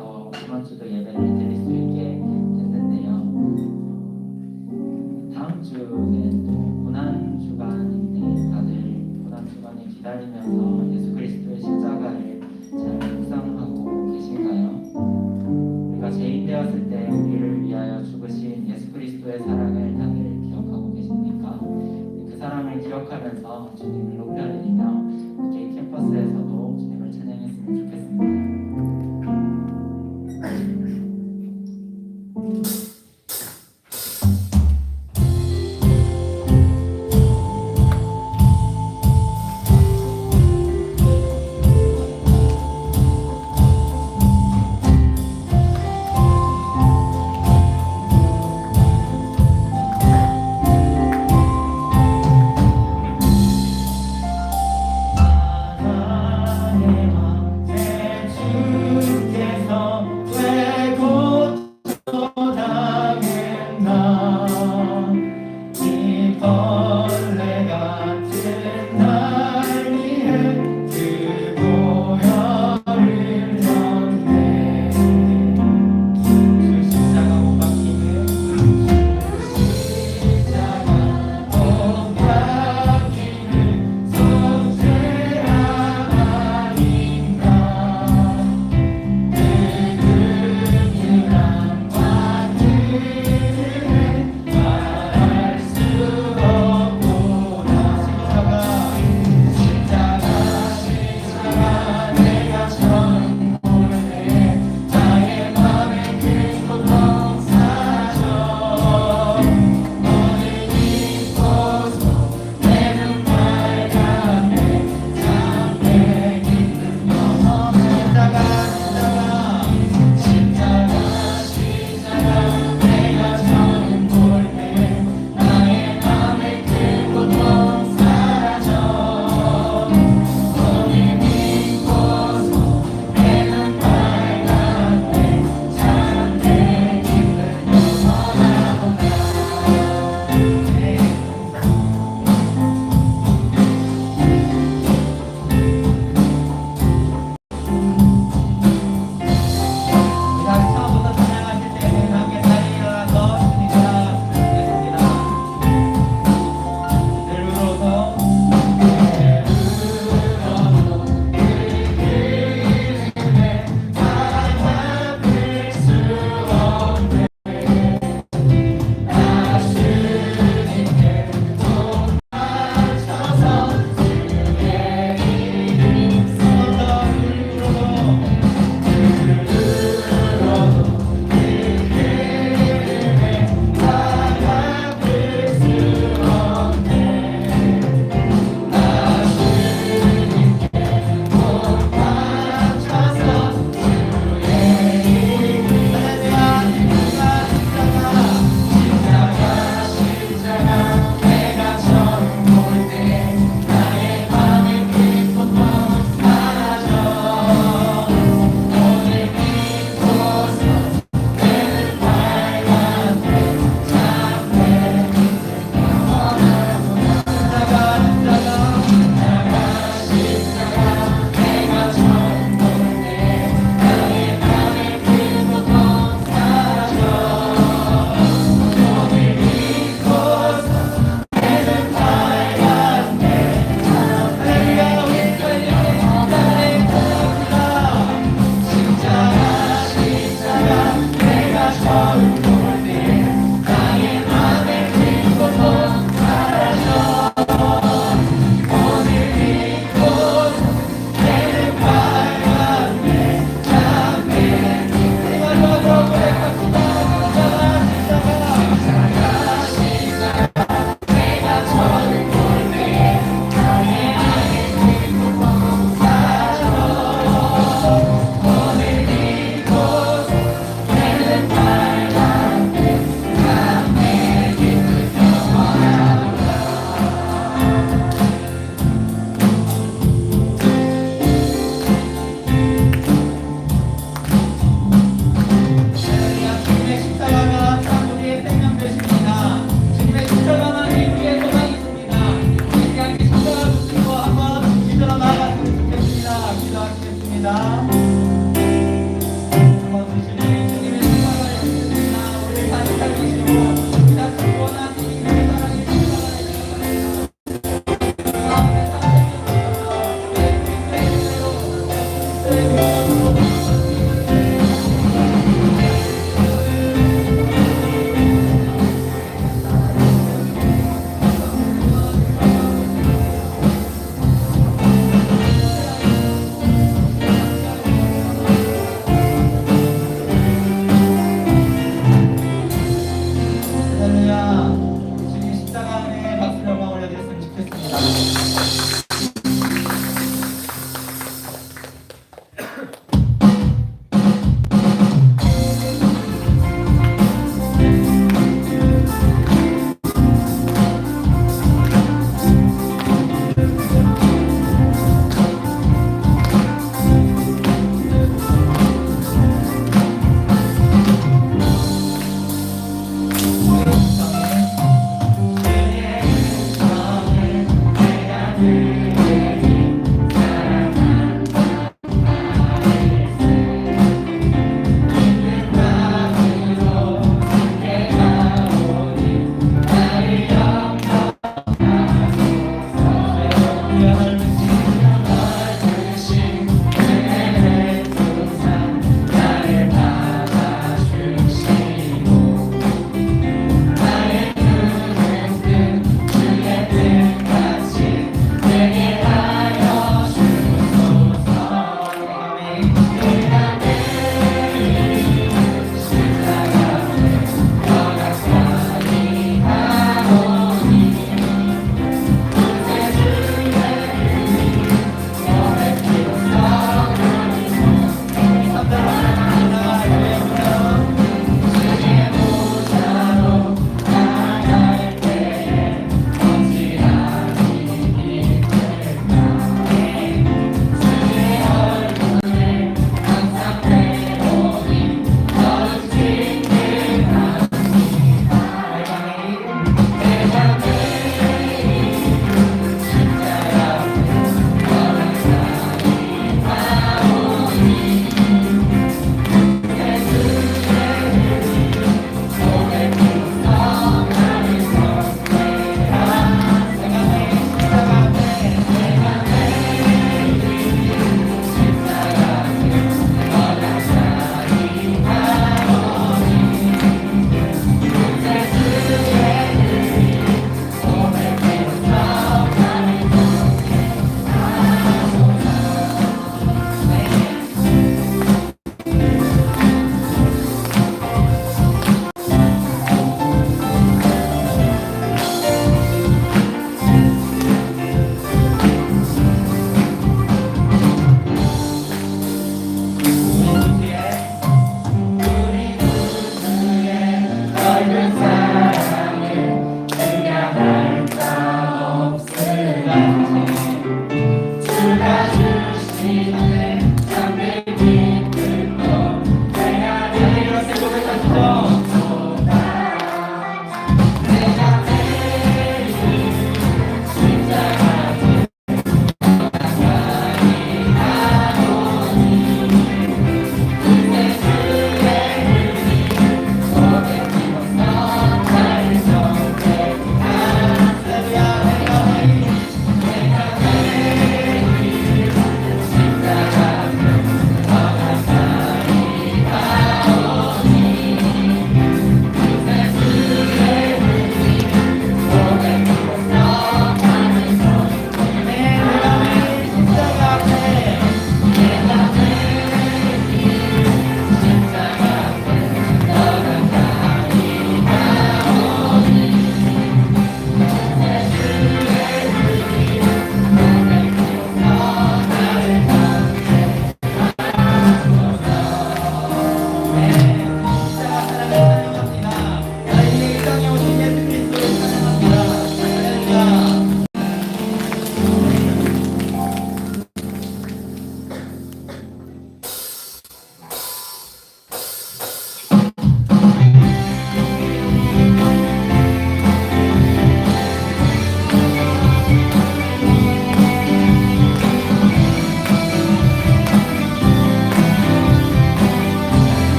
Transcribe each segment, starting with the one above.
해서 이번 주도 예배를 드릴 수 있게 됐는데요. 다음 주는 또 고난 주간인데 다들 고난 주간을 기다리면서 예수 그리스도의 십자가를 잘 묵상하고 계신가요? 우리가 죄인 되었을 때 우리를 위하여 죽으신 예수 그리스도의 사랑을 다들 기억하고 계십니까? 그 사랑을 기억하면서 주님을 높여드리며 이렇게 캠퍼스에서도 주님을 찬양했으면 좋겠습니다.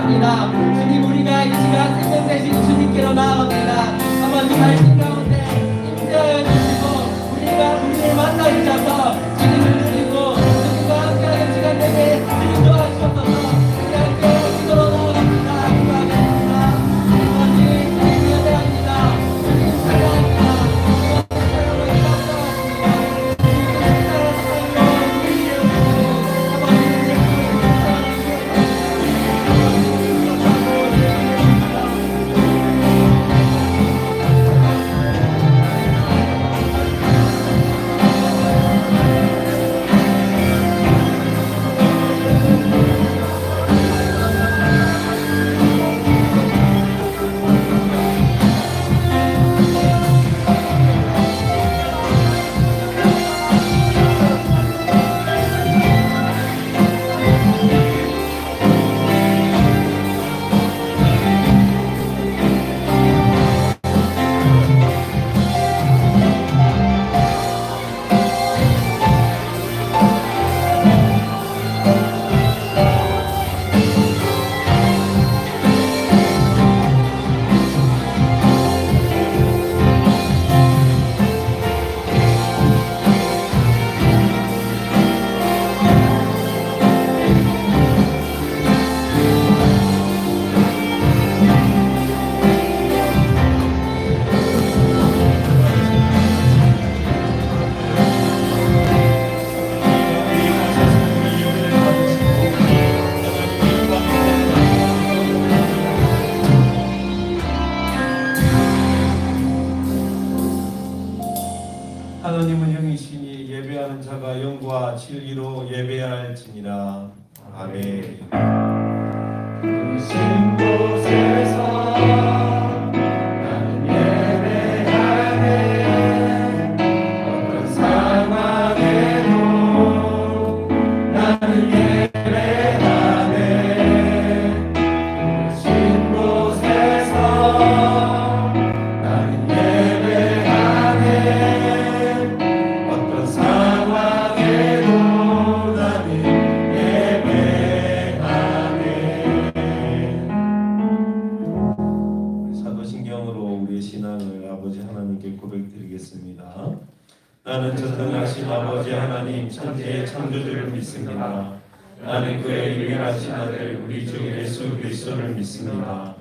감사합니다. 주님, 우리가 이 시간 생명 되신 주님께로 나아갑니다. 아버지 말씀 가운데 임재하여 주시고 우리를 만나 주셔서 주님을 누리고 주님과 함께하는 시간 되게 주님 도와주셔서 우리 함께 기도로 나아갑니다. 기도하겠습니다. 아버지 주님 예배합니다. 주님 사랑합니다. 주님 사랑을 하나님은 영이시니 예배하는 자가 영과 진리로 예배할지니라. 아멘. 신 곳에서 나는 예배하네. 어떤 상황에도 나는 예배하네. 신 곳에서 나는 예배하네. 어떤 상황에도 나는 사도신경으로 우리의 신앙을 아버지 하나님께 고백드리겠습니다. 나는 전능하신 아버지 하나님 천지의 창조주를 믿습니다. 나는 그의 유일하신 아들 우리 주 예수 그리스도를 믿습니다.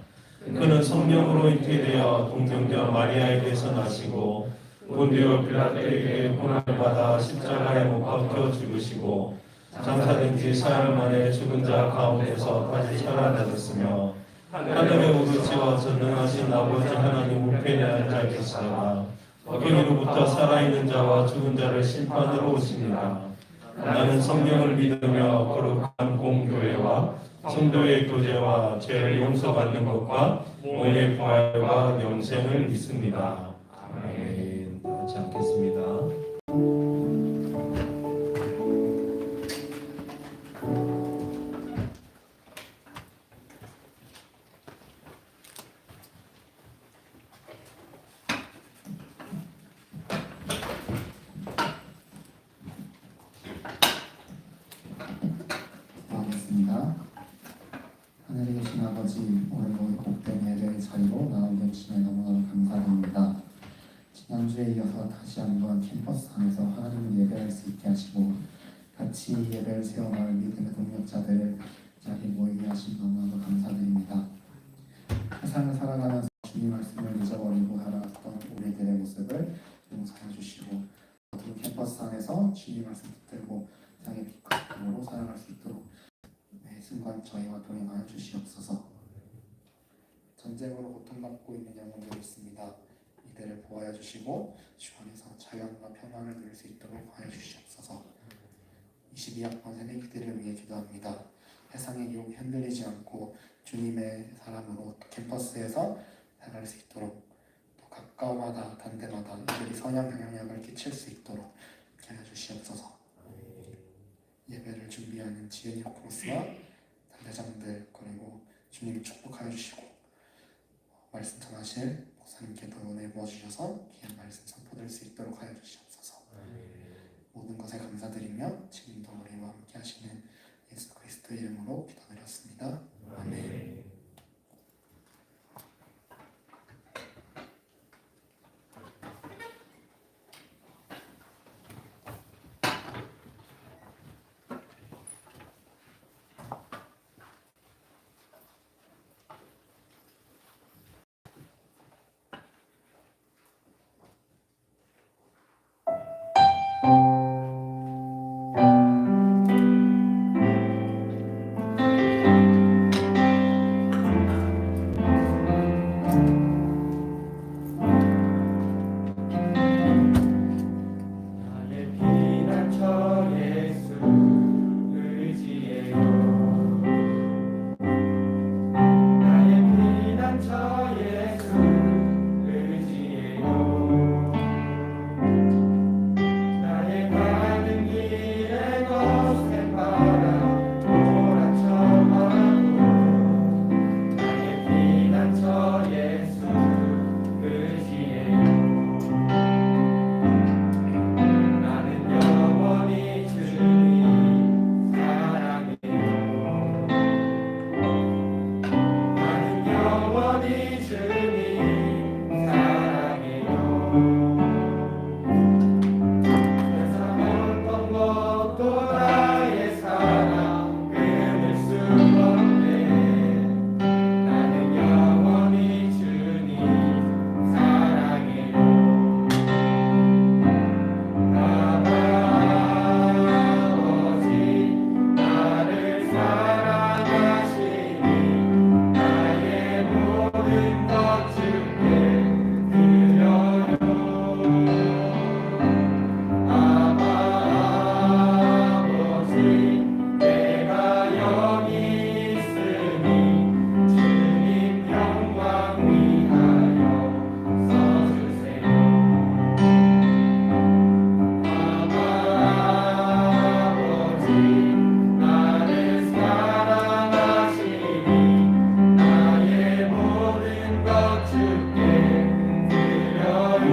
그는 성령으로 잉태되어 동정녀 마리아에게서 나시고 본디오 빌라토에게 고난을 받아 십자가에 못 박혀 죽으시고 장사된 지 사흘 만에 죽은 자 가운데서 다시 살아나셨으며 하늘에 오르시어 전능하신 아버지 하나님 우편에 앉아 계시다가 거기로부터 살아있는 자와 죽은 자를 심판으로 오십니다. 나는 성령을 믿으며 거룩한 공교회와 성도의 교제와 죄를 용서받는 것과 몸의 부활과 영생을 믿습니다. 아멘. 다 같이 앉겠습니다. 하겠습니다. 하늘에 계신 아버지, 오늘도 복된 예배의 자리로 나오게 주시에 너무너무 감사드립니다. 지난주에 이어서 다시 한번 캠퍼스 안에서 하나님을 예배할 수 있게 하시고 같이 예배를 세워나갈 믿음의 동력자들을 자리에 모이게 하신 너무너무 감사드립니다. 세상을 살아가면서 주님 말씀을 잊어버리고 살아왔던 우리들의 모습을 용서해 주시고 또 캠퍼스 안에서 주님 말씀 붙들고 세상의 빛과 빛으로 살아갈 수 있도록 매 순간 저희와 동행하여 주시옵소서. 전쟁으로 고통받고 있는 영혼들이 있습니다. 이들을 보호하여 주시고 주 안에서 자연과 평안을 누릴 수 있도록 하여 주시옵소서. 22학번 새내기들을 위해 기도합니다. 세상의 유혹에 흔들리지 않고 주님의 사람으로 캠퍼스에서 살아갈 수 있도록 또 가까워마다 단대마다 이들이 선한 영향력을 끼칠 수 있도록 하여 주시옵소서. 예배를 준비하는 지연이 크로스와 단대장들 그리고 주님이 축복하여 주시고 말씀 전하실 목사님께도 은혜 부어주셔서 귀한 말씀 선포될 수 있도록 하여 주시옵소서. 모든 것에 감사드리며 지금도 우리와 함께 하시는 예수 그리스도의 이름으로 기도드렸습니다. 아멘. 나의 피난처 예수 의지해요. 나의 피난처 예수 의지해요. 나의 가는 길에 거센 바람 몰아쳐가고 나의 피난처 예수 의지해요. 나는 영원히 주님 사랑해요. 나는 영원히 주님 사랑해요. 세상 어떤 것도 나의 사랑 끊을 수 없네. 나는 영원히 주님 사랑해요. 아버지 나를 사랑하시니 나의 모든 것 주께 드려요. 아버지 내가 여기 있으니 주님 영광 위하여 써주세요. 아버지 나를 사랑하시니 나의 모든 것 주께 드려요.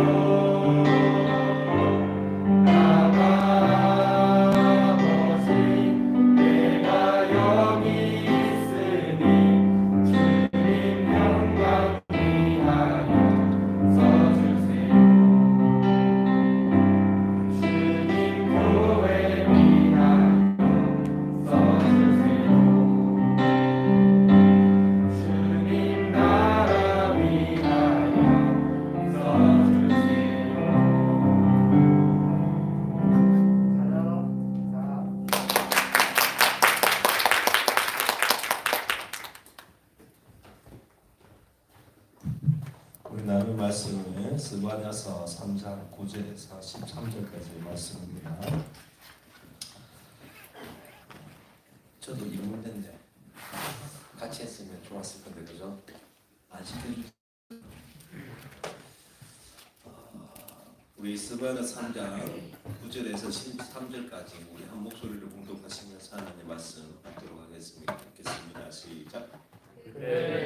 아버지 내가 여기 있으니 주님 영광 위하여 써주세요. 주님 교회 위하여 써주세요. 주님 나라 위하여 써주세요. 우리 나눌 말씀은 스바냐서 3장 9절에서 13절까지의 말씀입니다. 저도 이 문제인데 같이 했으면 좋았을 건데 그죠? 안 시켜주세요. 우리 스바냐 3장 9절에서 13절까지 우리 한 목소리로 공독하시면서 하나님의 말씀 듣도록 하겠습니다. 읽겠습니다. 시작. 내게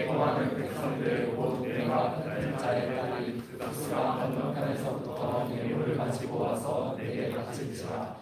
거하는 백성들 곧 내가 받는 자의 하나님 그가 건너편에서부터 예물을 가지고 와서 내게 바칠지라.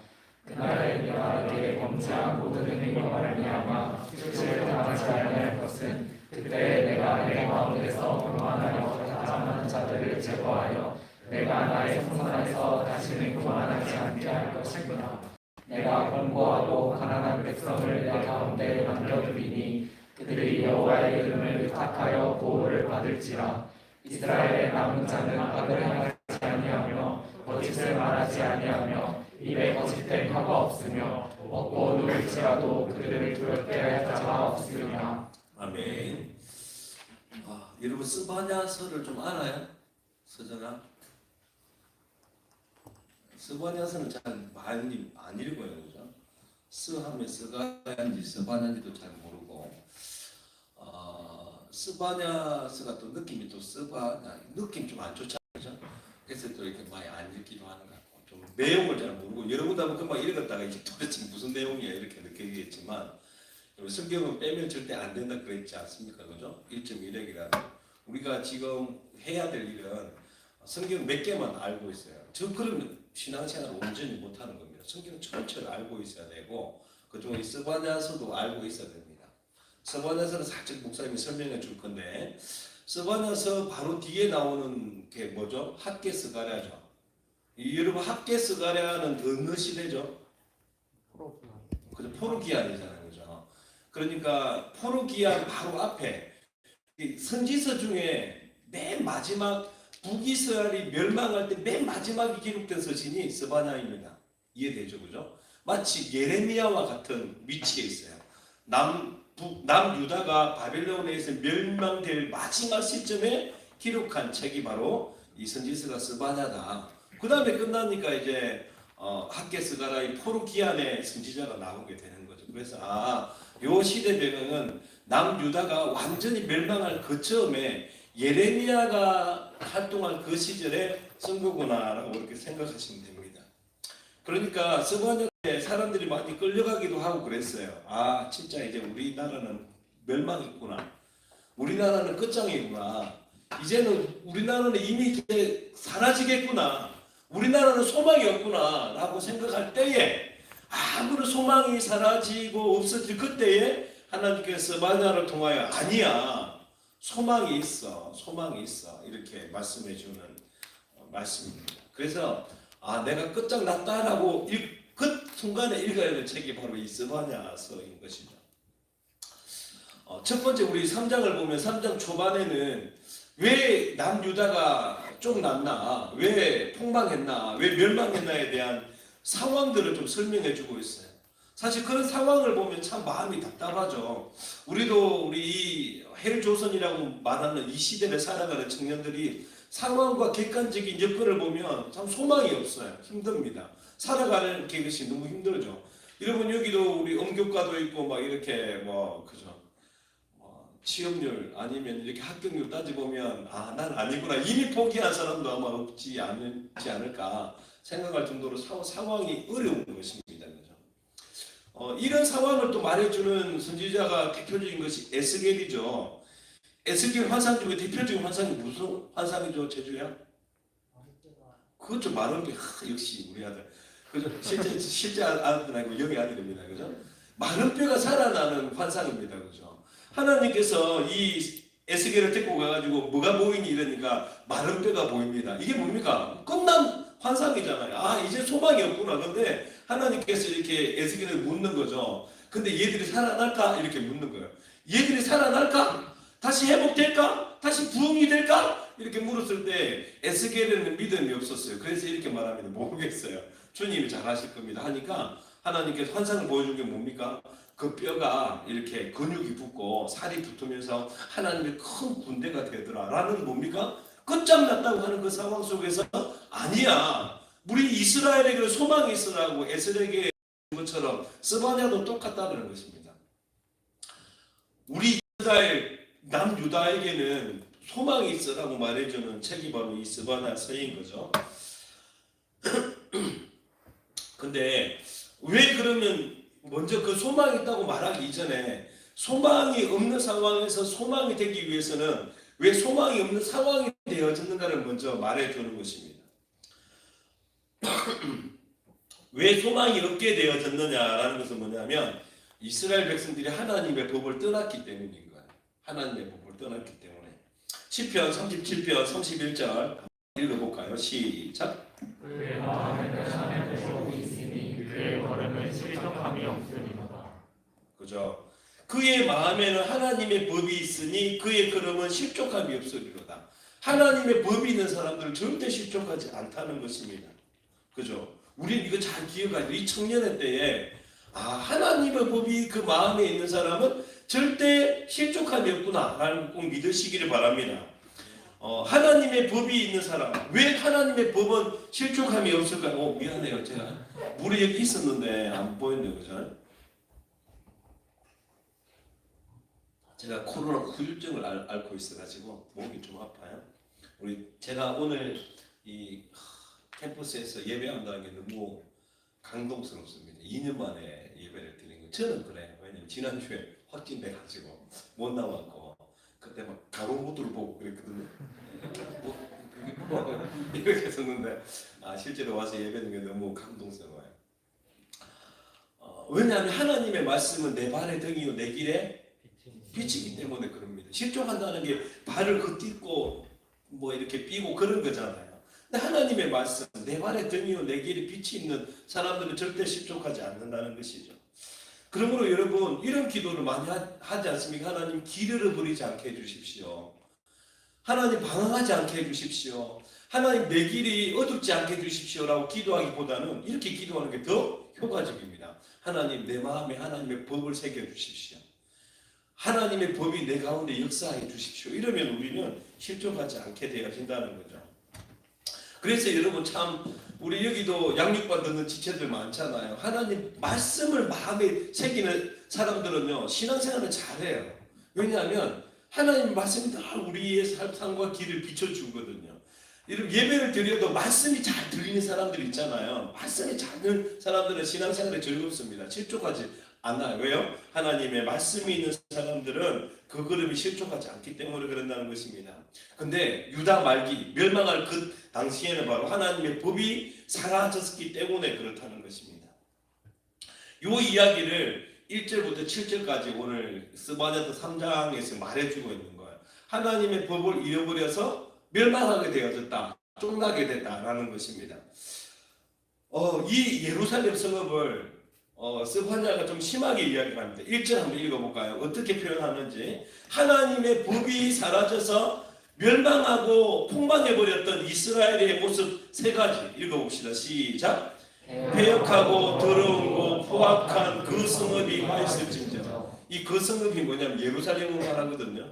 그날에 내가 내게 범죄한 모든 행위로 말미암아 죄를 당하지 아니할 것은 그때 내가 내 가운데서 교만하여 가장하는 자들을 제거하여 내가 나의 성산에서 다시는 교만하지 않게 할 것이구나. 내가 공고하고 가난한 백성을 내 가운데 남겨두리니 그들이 여호와의 이름을 의탁하여 보호를 받을지라. 이스라엘의 남은 자는 악을 행하지 아니하며 거짓을 말하지 아니하며 입에 거짓된 화가 없으며 먹고 누울지라도 그들을 두렵게 할 자가 없으리라. 아멘. 여러분 스바냐서를 좀 알아요? 서전아? 스바냐서는 잘 많이 안 읽어요, 그죠? 스하면 스가야인지 스바냐인지도 잘 모르고, 스바냐서가 또 느낌이 또 스바냐 느낌 좀 안 좋잖아요, 그죠? 그래서 또 이렇게 많이 안 읽기도 하는 것 같고, 좀 내용을 잘 모르고 여러분도 한번 금방 읽었다가 이게 도대체 무슨 내용이야 이렇게 느끼겠지만, 성경은 빼면 절대 안 된다 그랬지 않습니까, 그죠? 1.1핵이라 우리가 지금 해야 될 일은 성경 몇 개만 알고 있어요. 저 그러면 신앙생활을 온전히 못하는 겁니다. 성경 전체를 알고 있어야 되고 그중에 스바냐서도 알고 있어야 됩니다. 스바냐서는 살짝 목사님이 설명해 줄 건데 스바냐서 바로 뒤에 나오는 게 뭐죠? 학개 스가랴죠. 여러분 학개 스가랴는 어느 시대죠? 그죠? 포르기아니잖아요, 그죠? 그러니까 포르기안 바로 앞에 이 선지서 중에 맨 마지막 북이스라엘이 멸망할 때 맨 마지막에 기록된 서신이 스바냐입니다. 이해되죠, 그죠? 마치 예레미야와 같은 위치에 있어요. 남유다가 바벨론에 의해서 멸망될 마지막 시점에 기록한 책이 바로 이 선지서가 스바냐다. 그 다음에 끝나니까 이제 학개스가라의 포르기안의 선지자가 나오게 되는 거죠. 그래서 요 시대 배경은 남유다가 완전히 멸망할 그 처음에 예레미야가 활동할 그 시절에 쓴 거구나라고 그렇게 생각하시면 됩니다. 그러니까 스바냐 때 사람들이 많이 끌려가기도 하고 그랬어요. 진짜 이제 우리나라는 멸망했구나. 우리나라는 끝장이구나. 이제는 우리나라는 이미 이제 사라지겠구나. 우리나라는 소망이 없구나 라고 생각할 때에 아무런 소망이 사라지고 없어질 그때에 하나님께서 스바냐를 통하여 아니야. 소망이 있어. 소망이 있어. 이렇게 말씀해 주는 말씀입니다. 그래서 내가 끝장났다라고 그 순간에 읽어야 될 책이 바로 이 스바냐서인 것이죠. 첫 번째 우리 3장을 보면 3장 초반에는 왜 남유다가 쫓났나, 왜 폭망했나, 왜 멸망했나에 대한 상황들을 좀 설명해 주고 있어요. 사실 그런 상황을 보면 참 마음이 답답하죠. 우리도 우리 이 헬조선이라고 말하는 이 시대를 살아가는 청년들이 상황과 객관적인 여건을 보면 참 소망이 없어요. 힘듭니다. 살아가는 것이 너무 힘들죠. 여러분 여기도 우리 음교과도 있고 막 이렇게 그죠? 취업률 아니면 이렇게 합격률 따져보면 난 아니구나 이미 포기한 사람도 아마 없지 않을까 생각할 정도로 상황이 어려운 것입니다. 그죠? 이런 상황을 또 말해주는 선지자가 대표적인 것이 에스겔이죠. 에스겔 환상 중에 대표적인 환상이 무슨 환상이죠, 제주야? 그렇죠, 마른뼈. 역시 우리 아들. 그죠? 실제 아들은 아니고 영의 아들입니다. 그죠? 마른뼈가 살아나는 환상입니다. 그죠? 하나님께서 이 에스겔을 데리고 가가지고 뭐가 보이니 이러니까 마른뼈가 보입니다. 이게 뭡니까? 끝난 환상이잖아요. 이제 소망이 없구나. 근데 하나님께서 이렇게 에스겔을 묻는 거죠. 근데 얘들이 살아날까? 이렇게 묻는 거예요. 얘들이 살아날까? 다시 회복될까? 다시 부흥이 될까? 이렇게 물었을 때 에스겔에는 믿음이 없었어요. 그래서 이렇게 말합니다. 모르겠어요. 주님이 잘하실 겁니다. 하니까 하나님께서 환상을 보여준 게 뭡니까? 그 뼈가 이렇게 근육이 붙고 살이 붙으면서 하나님의 큰 군대가 되더라 라는 뭡니까? 끝장났다고 하는 그 상황 속에서 아니야. 우리 이스라엘에게 소망이 있으라고 에스겔에게 것처럼 스바냐도 똑같다는 것입니다. 우리 이스라엘 남유다에게는 소망이 있으라고 말해주는 책이 바로 이 스바냐서인 거죠. 근데 왜 그러면 먼저 그 소망이 있다고 말하기 이전에 소망이 없는 상황에서 소망이 되기 위해서는 왜 소망이 없는 상황이 되어졌는가를 먼저 말해주는 것입니다. 왜 소망이 없게 되어졌느냐라는 것은 뭐냐면 이스라엘 백성들이 하나님의 법을 떠났기 때문인 거예요. 하나님의 법을 떠났기 때문에. 시편 37편 31절 읽어볼까요? 시작. 그의 마음에 변함의 대목이 있으니 그의 걸음은 실족함이 없으리로다. 그죠? 그의 마음에는 하나님의 법이 있으니 그의 걸음은 실족함이 없으리로다. 하나님의 법이 있는 사람들은 절대 실족하지 않다는 것입니다. 그죠? 우리는 이거 잘 기억하죠. 이 청년의 때에 하나님의 법이 그 마음에 있는 사람은 절대 실족함이 없구나 라는 꼭 믿으시기를 바랍니다. 하나님의 법이 있는 사람, 왜 하나님의 법은 실족함이 없을까요? 미안해요. 제가 물이 여기 있었는데 안 보였네요. 그죠? 제가 코로나 후유증을 앓고 있어가지고 목이 좀 아파요. 제가 오늘 이 캠퍼스에서 예배한다는 게 너무 감동스럽습니다. 2년 만에 예배를 드리는 거. 저는 그래요. 왜냐면 지난주에 확진돼가지고 못 나왔고 그때 막 가로무드를 보고 그랬거든요. 이렇게 했었는데 실제로 와서 예배드리는 게 너무 감동스러워요. 왜냐하면 하나님의 말씀은 내 발의 등이요 내 길에 빛이기 때문에 그럽니다. 실족한다는 게 발을 걷딛고 이렇게 삐고 그런 거잖아요. 근데 하나님의 말씀, 내 발의 등이요 내 길에 빛이 있는 사람들은 절대 실족하지 않는다는 것이죠. 그러므로 여러분 이런 기도를 많이 하지 않습니까? 하나님 길 잃어버리지 않게 해주십시오. 하나님 방황하지 않게 해주십시오. 하나님 내 길이 어둡지 않게 해주십시오라고 기도하기보다는 이렇게 기도하는 게 더 효과적입니다. 하나님 내 마음에 하나님의 법을 새겨주십시오. 하나님의 법이 내 가운데 역사해 주십시오. 이러면 우리는 실족하지 않게 되어진다는 거죠. 그래서 여러분 참 우리 여기도 양육반 듣는 지체들 많잖아요. 하나님 말씀을 마음에 새기는 사람들은요 신앙생활을 잘해요. 왜냐하면 하나님 말씀이 다 우리의 삶과 길을 비춰주거든요. 이런 예배를 드려도 말씀이 잘 들리는 사람들 있잖아요. 말씀이 잘 들리는 사람들은 신앙생활에 즐겁습니다. 실족하지 않아요. 왜요? 하나님의 말씀이 있는 사람들은 그 걸음이 실족하지 않기 때문에 그런다는 것입니다. 근데 유다 말기 멸망할 그 당시에는 바로 하나님의 법이 사라졌기 때문에 그렇다는 것입니다. 이 이야기를 1절부터 7절까지 오늘 스바냐서 3장에서 말해주고 있는 거예요. 하나님의 법을 잃어버려서 멸망하게 되어졌다. 쫓나게 됐다라는 것입니다. 이 예루살렘 성읍을 스바냐가 좀 심하게 이야기합니다. 1절 한번 읽어볼까요? 어떻게 표현하는지. 하나님의 법이 사라져서 멸망하고 폭망해버렸던 이스라엘의 모습 세 가지 읽어봅시다. 시작. 패역하고 더러운 포악한 그 성읍이 화했을진저. 이 그 성읍이 뭐냐면 예루살렘을 말하거든요.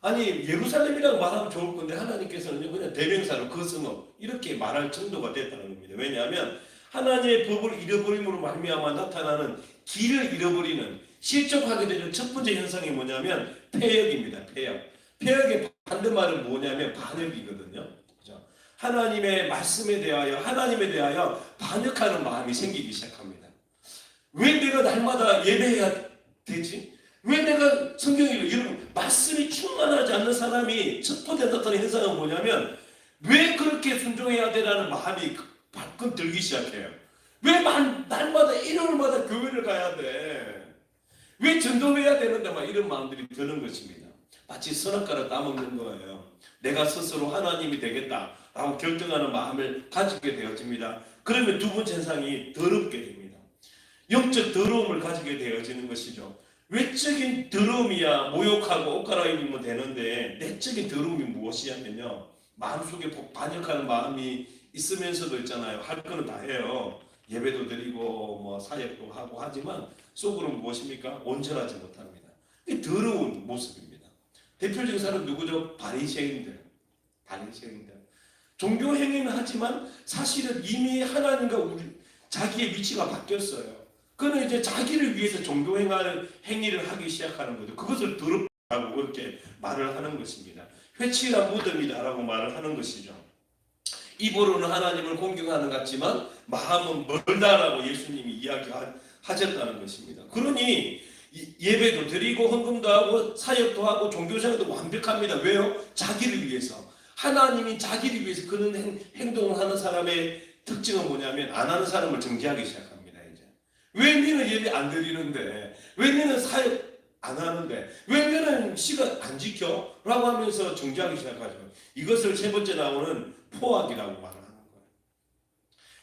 아니 예루살렘이라고 말하면 좋을 건데 하나님께서는 그냥 대명사로 그 성읍 이렇게 말할 정도가 됐다는 겁니다. 왜냐하면 하나님의 법을 잃어버림으로 말미암아 나타나는 길을 잃어버리는 실족하게 되는 첫 번째 현상이 뭐냐면 패역입니다. 패역의 반대말은 뭐냐면 반역이거든요. 그렇죠? 하나님의 말씀에 대하여 하나님에 대하여 반역하는 마음이 생기기 시작합니다. 왜 내가 날마다 예배해야 되지? 왜 내가 성경을 여러분 말씀이 충만하지 않는 사람이 첫 번째 나타나는 현상은 뭐냐면 왜 그렇게 순종해야 되라는 마음이 발끈 들기 시작해요. 왜 날마다 일요일마다 교회를 가야 돼? 왜 전도해야 되는데 막 이런 마음들이 드는 것입니다. 마치 선악과를 따먹는 거예요. 내가 스스로 하나님이 되겠다라고 결정하는 마음을 가지게 되어집니다. 그러면 두 번째 현상이 더럽게 됩니다. 영적 더러움을 가지게 되어지는 것이죠. 외적인 더러움이야 모욕하고 옷 갈아입으면 되는데 내적인 더러움이 무엇이냐면요. 마음속에 반역하는 마음이 있으면서도 있잖아요. 할 거는 다 해요. 예배도 드리고 뭐 사역도 하고 하지만 속으로는 무엇입니까? 온전하지 못합니다. 이게 더러운 모습입니다. 대표적인 사람 누구죠? 바리새인들. 종교 행위는 하지만 사실은 이미 하나님과 자기의 위치가 바뀌었어요. 그는 이제 자기를 위해서 종교 행위를 하기 시작하는 거죠. 그것을 더럽다고 그렇게 말을 하는 것입니다. 회칠한 무덤이다라고 말을 하는 것이죠. 입으로는 하나님을 공경하는 것 같지만 마음은 멀다라고 예수님이 이야기하셨다는 것입니다. 그러니 예배도 드리고 헌금도 하고 사역도 하고 종교생활도 완벽합니다. 왜요? 자기를 위해서. 하나님이 자기를 위해서 그런 행동을 하는 사람의 특징은 뭐냐면 안 하는 사람을 정죄하기 시작합니다. 왜 너는 예배 안 드리는데? 왜 너는 사역 안 하는데? 왜 너는 시간 안 지켜? 라고 하면서 정죄하기 시작하죠. 이것을 세 번째 나오는 포악이라고 말하는 거예요.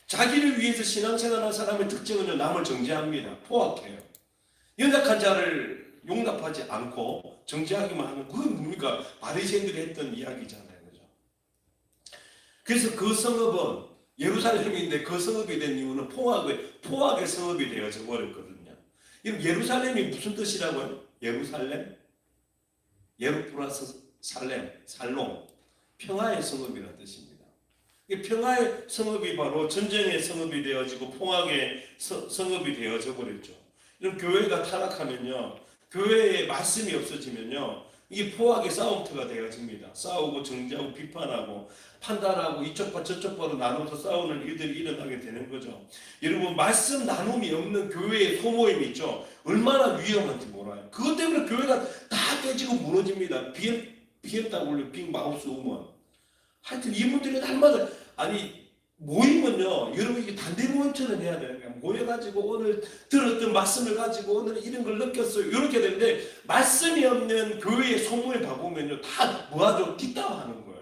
자기를 위해서 신앙생활하는 사람의 특징은 남을 정죄합니다. 포악해요. 연약한 자를 용납하지 않고 정죄하기만 하는 그건 뭡니까? 바리새인들이 했던 이야기잖아요. 그죠? 그래서 그 성읍은 예루살렘인데 그 성읍이 된 이유는 포악의 성읍이 되어져 버렸거든요. 예루살렘이 무슨 뜻이라고요? 예루살렘? 예루 플러스 살롬. 평화의 성읍이라는 뜻입니다. 평화의 성읍이 바로 전쟁의 성읍이 되어지고 포악의 성읍이 되어져 버렸죠. 이런 교회가 타락하면요. 교회에 말씀이 없어지면요. 이게 포악의 싸움터가 되어집니다. 싸우고 정죄하고 비판하고 판단하고 이쪽과 저쪽과도 나눠서 싸우는 일들이 일어나게 되는 거죠. 여러분 말씀 나눔이 없는 교회의 소모임이 있죠. 얼마나 위험한지 몰라요. 그것 때문에 교회가 다 깨지고 무너집니다. BMW, 빅 마우스 우먼. 하여튼 이분들이 날마다 모임은요. 여러분 이게 단대 모임처럼 해야 돼요. 모여가지고 오늘 들었던 말씀을 가지고 오늘 이런 걸 느꼈어요. 이렇게 되는데 말씀이 없는 교회의 소모임 봐보면요. 다 뭐하죠? 뒷담화하는 거예요.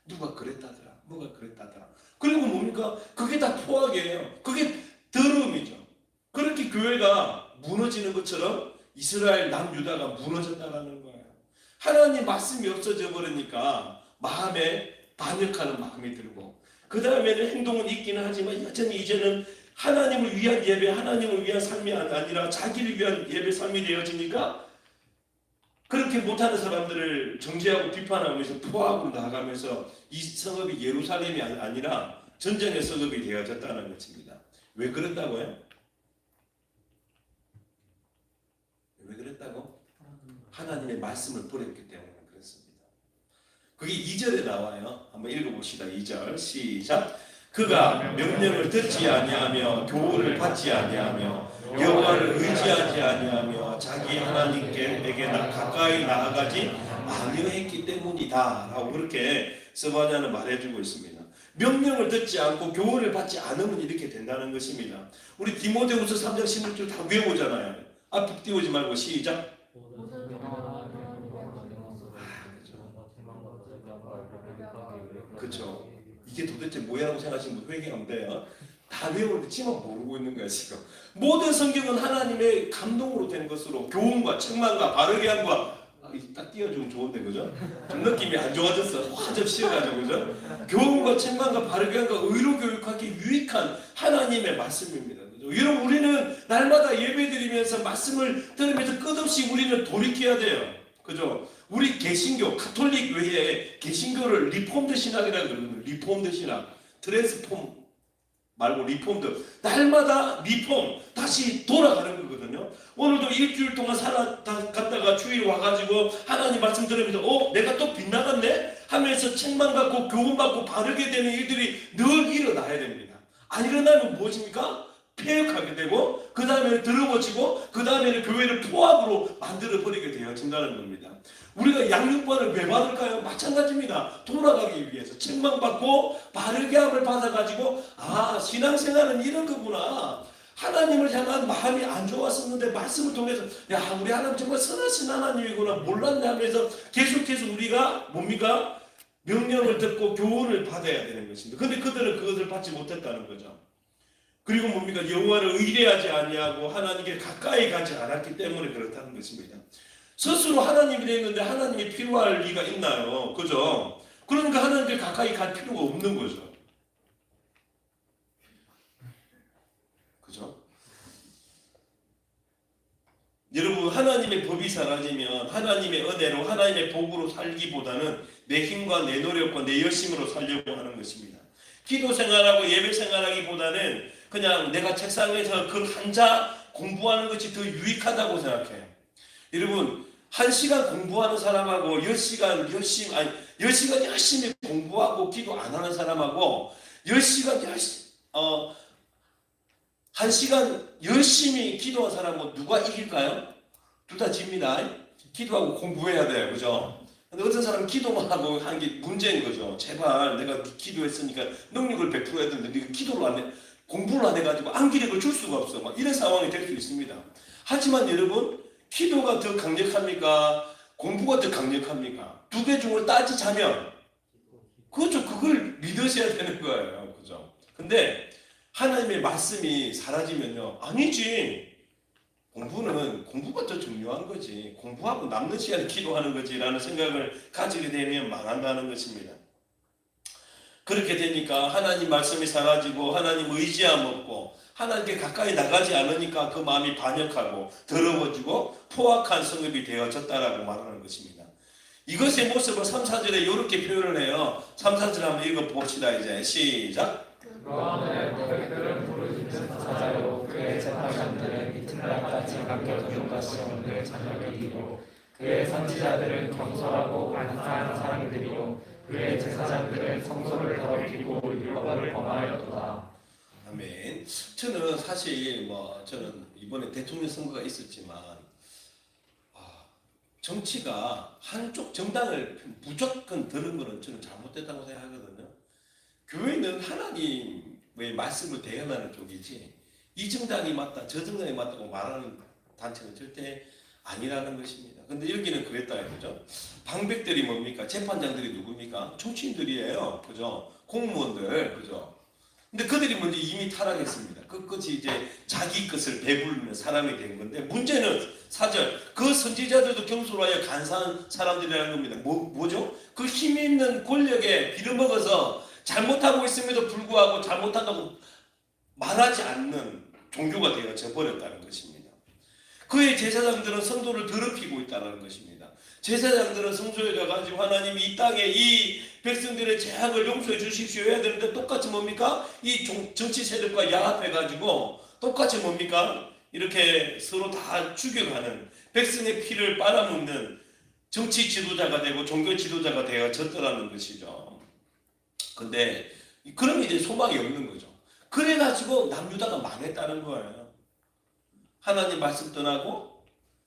누가 그랬다더라. 뭐가 그랬다더라. 그리고 뭡니까? 그게 다 포악이에요. 그게 더러움이죠. 그렇게 교회가 무너지는 것처럼 이스라엘 남유다가 무너졌다라는 거예요. 하나님 말씀이 없어져 버리니까 마음에 반역하는 마음이 들고, 그 다음에는 행동은 있기는 하지만 여전히 이제는 하나님을 위한 예배, 하나님을 위한 삶이 아니라 자기를 위한 예배 삶이 되어지니까 그렇게 못하는 사람들을 정죄하고 비판하면서 포악으로 나아가면서 이 성읍이 예루살렘이 아니라 전쟁의 성읍이 되어졌다는 것입니다. 왜 그랬다고요? 왜 그랬다고? 하나님의 말씀을 버렸기 때문에 그렇습니다. 그게 2절에 나와요. 한번 읽어봅시다. 2절 시작. 그가 명령을 듣지 아니하며 교훈을 받지 아니하며 여호와를 의지하지 아니하며 자기 하나님께 가까이 나아가지 아니했기 때문이다 라고 그렇게 스바냐는 말해주고 있습니다. 명령을 듣지 않고 교훈을 받지 않으면 이렇게 된다는 것입니다. 우리 디모데후서 3장 16절 다 외우잖아요. 앞에 띄우지 말고 시작. 그렇죠. 이게 도대체 뭐야라고 생각하시는 분 회개하면 돼요. 다 외우는데 지만 모르고 있는 거야 지금. 모든 성경은 하나님의 감동으로 된 것으로 교훈과 책망과 바르게 함과 딱 띄워주면 좋은데 그죠? 좀 느낌이 안 좋아졌어. 화좀 씌워가지고 그죠? 교훈과 책망과 바르게 함과 의로 교육하기 유익한 하나님의 말씀입니다. 그죠? 여러분 우리는 날마다 예배드리면서 말씀을 들으면서 끝없이 우리는 돌이켜야 돼요. 그죠? 우리 개신교, 가톨릭 외에 개신교를 리폼드 신학이라고 그러거든요. 리폼드 신학. 트랜스폼 말고 리폼드. 날마다 리폼. 다시 돌아가는 거거든요. 오늘도 일주일 동안 살아갔다가 주일 와가지고 하나님 말씀 들으면서 내가 또 빗나갔네? 하면서 책망받고 교훈받고 바르게 되는 일들이 늘 일어나야 됩니다. 안 일어나면 무엇입니까? 폐역하게 되고 그 다음에는 더러워지고 그 다음에는 교회를 포악으로 만들어버리게 되어진다는 겁니다. 우리가 양육반을 왜 받을까요? 마찬가지입니다. 돌아가기 위해서 책망받고 바르게 함을 받아가지고 신앙생활은 이런 거구나. 하나님을 향한 마음이 안 좋았었는데 말씀을 통해서 우리 하나님 정말 선하신 하나님이구나 몰랐네 하면서 계속해서 우리가 뭡니까? 명령을 듣고 교훈을 받아야 되는 것입니다. 근데 그들은 그것을 받지 못했다는 거죠. 그리고 뭡니까? 여호와를 의뢰하지 아니하고 하나님께 가까이 가지 않았기 때문에 그렇다는 것입니다. 스스로 하나님이 되었는데 하나님이 필요할 리가 있나요? 그죠? 그러니까 하나님께 가까이 갈 필요가 없는 거죠. 그죠? 여러분 하나님의 법이 사라지면 하나님의 은혜로 하나님의 복으로 살기보다는 내 힘과 내 노력과 내 열심으로 살려고 하는 것입니다. 기도 생활하고 예배 생활하기보다는 그냥 내가 책상에서 글 한자 공부하는 것이 더 유익하다고 생각해요. 여러분 1시간 공부하는 사람하고 10시간 열심히 공부하고 기도 안 하는 사람하고 1시간 열심히 기도한 사람은 누가 이길까요? 둘 다 집니다. 기도하고 공부해야 돼요. 그죠? 근데 어떤 사람은 기도만 하고 하는 게 문제인 거죠. 제발 내가 기도했으니까 능력을 베풀어야 되는데 네가 기도를 안 해. 공부를 안 해가지고 안기력을 줄 수가 없어. 막 이런 상황이 될 수 있습니다. 하지만 여러분 기도가 더 강력합니까? 공부가 더 강력합니까? 두 개 중을 따지자면 그렇죠. 그걸 믿으셔야 되는 거예요. 그죠? 근데 하나님의 말씀이 사라지면요. 아니지. 공부가 더 중요한 거지. 공부하고 남는 시간에 기도하는 거지라는 생각을 가지게 되면 망한다는 것입니다. 그렇게 되니까 하나님 말씀이 사라지고 하나님 의지함 없고 하나님께 가까이 나가지 않으니까 그 마음이 반역하고 더러워지고 포악한 성읍이 되어졌다라고 말하는 것입니다. 이것의 모습을 3, 4절에 이렇게 표현을 해요. 3, 4절 한번 읽어봅시다. 이제 시작. 그러하면 너희들은 부르짖는 사자요 그의 재판장들은 이튿날까지 감겨두는 것이 없는 자녀들이요 그의 선지자들은 경솔하고 간사한 사람들이요 그의 제사장들은 성소를 더럽히고 율법을 범하였도다. 아멘. 저는 사실 저는 이번에 대통령 선거가 있었지만 정치가 한쪽 정당을 무조건 들은 거는 저는 잘못됐다고 생각하거든요. 교회는 하나님의 말씀을 대행하는 쪽이지 이 정당이 맞다 저 정당이 맞다고 말하는 단체는 절대 아니라는 것입니다. 근데 여기는 그랬다 이거죠. 방백들이 뭡니까? 재판장들이 누굽니까? 정치인들이에요. 그죠? 공무원들. 그죠? 근데 그들이 먼저 이미 타락했습니다. 끝끝이 이제 자기 것을 배부르는 사람이 된 건데, 문제는 4절 그 선지자들도 경솔하여 간사한 사람들이라는 겁니다. 뭐죠? 그 힘 있는 권력에 빌어먹어서 잘못하고 있음에도 불구하고 잘못한다고 말하지 않는 종교가 되어져 버렸다는 것입니다. 그의 제사장들은 성도를 더럽히고 있다는 것입니다. 제사장들은 성소에 가지고 하나님이 이 땅에 이 백성들의 죄악을 용서해 주십시오 해야 되는데, 똑같이 뭡니까? 이 정치 세력과 야합해 가지고 똑같이 뭡니까? 이렇게 서로 다 죽여가는, 백성의 피를 빨아먹는 정치 지도자가 되고 종교 지도자가 되어졌더라는 것이죠. 근데 그러면 이제 소망이 없는 거죠. 그래가지고 남유다가 망했다는 거예요. 하나님 말씀 떠나고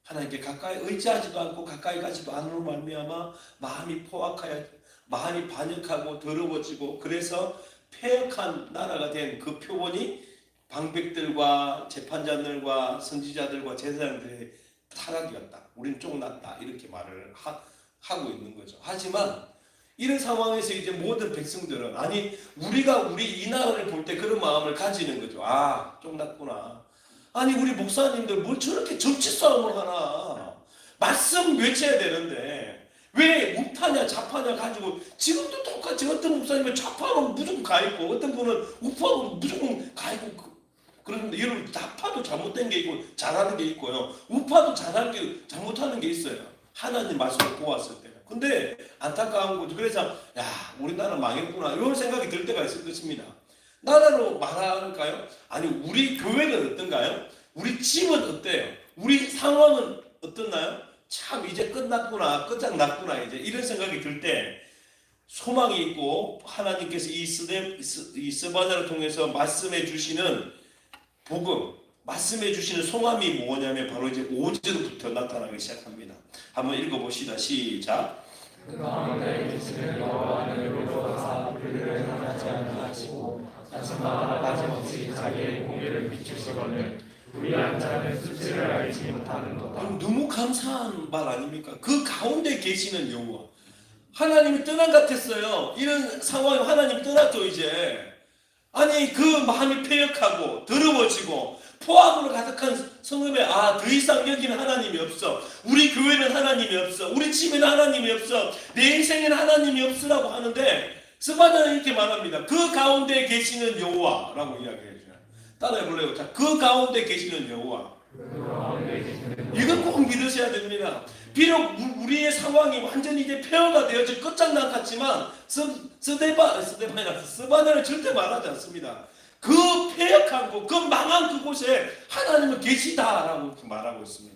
하나님께 가까이 의지하지도 않고 가까이 가지도 않으로 말미암아 마음이 포악하여, 마음이 반역하고 더러워지고, 그래서 폐역한 나라가 된 그 표본이 방백들과 재판자들과 선지자들과 제사장들의 타락이었다. 우린 쫑났다. 이렇게 말을 하고 있는 거죠. 하지만 이런 상황에서 이제 모든 백성들은, 아니 우리가 우리 이 나라를 볼 때 그런 마음을 가지는 거죠. 아, 쫑났구나. 아니 우리 목사님들 뭘 저렇게 정치 싸움을 하나. 말씀 외쳐야 되는데 왜 우파냐 좌파냐 가지고, 지금도 똑같이 어떤 목사님은 좌파로 무조건 가 있고 어떤 분은 우파로 무조건 가 있고 그런데, 여러분 좌파도 잘못된 게 있고 잘하는 게 있고요, 우파도 잘하는 게 잘못하는 게 있어요. 하나님 말씀을 보았을 때. 근데 안타까운 거죠. 그래서 야, 우리나라 망했구나 이런 생각이 들 때가 있을 것입니다. 나라로 말할까요? 아니 우리 교회는 어떤가요? 우리 집은 어때요? 우리 상황은 어떻나요? 참 이제 끝났구나, 끝장났구나, 이제 이런 생각이 들 때 소망이 있고, 하나님께서 이 스바냐를 통해서 말씀해 주시는 복음, 말씀해 주시는 소감이 뭐냐면 바로 이제 5절부터 나타나기 시작합니다. 한번 읽어봅시다. 시작. 그 가운데 계시는 여호와는 의로워서 그들을 하지 아니하시고 아침마다 빠짐없이 자기의 공의를 비추시거늘 불의한 자는 수치를 알지 못하는도다. 너무 감사한 말 아닙니까? 그 가운데 계시는 여호와. 하나님이 떠난 것 같았어요. 이런 상황에 하나님 떠났죠 이제. 아니 그 마음이 폐역하고 더러워지고 포악으로 가득한 성읍에 더 이상 여기는 하나님이 없어. 우리 교회는 하나님이 없어. 우리 집에는 하나님이 없어. 내 인생에는 하나님이 없으라고 하는데, 스바냐는 이렇게 말합니다. 그 가운데 계시는 여호와라고 이야기해줘요. 따라해볼래요? 자, 그 가운데 계시는 여호와. 이건 꼭 믿으셔야 됩니다. 비록 우리의 상황이 완전히 이제 폐허가 되어져 끝장난 같지만 스바냐는 절대 말하지 않습니다. 그 폐역한 곳, 그 망한 그곳에 하나님은 계시다라고 말하고 있습니다.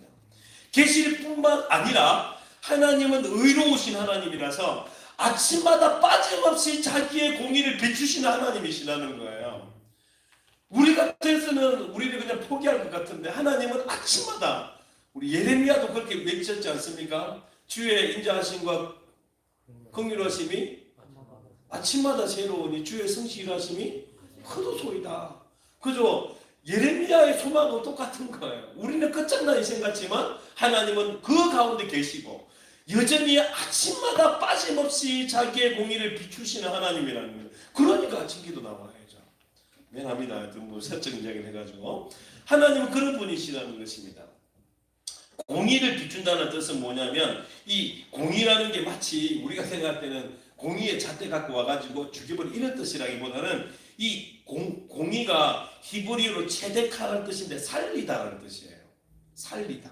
계실 뿐만 아니라 하나님은 의로우신 하나님이라서 아침마다 빠짐없이 자기의 공의를 비추시는 하나님이시라는 거예요. 우리 같아서는 우리를 그냥 포기할 것 같은데, 하나님은 아침마다, 우리 예레미야도 그렇게 외쳤지 않습니까? 주의 인자하심과 긍휼하심이 아침마다 새로우니 주의 성실하심이 크도소이다. 그죠? 예레미야의 소망은 똑같은 거예요. 우리는 끝장난 인생 같지만 하나님은 그 가운데 계시고 여전히 아침마다 빠짐없이 자기의 공의를 비추시는 하나님이라는 거예요. 그러니까 아침 기도 나와야죠. 미안합니다. 뭐 사적 이야기를 해가지고. 하나님은 그런 분이시라는 것입니다. 공의를 비춘다는 뜻은 뭐냐면, 이 공의라는 게 마치 우리가 생각할 때는 공의의 잣대 갖고 와가지고 죽여버리는 이런 뜻이라기보다는, 이 공의가 히브리어로 체데카라는 뜻인데 살리다라는 뜻이에요. 살리다.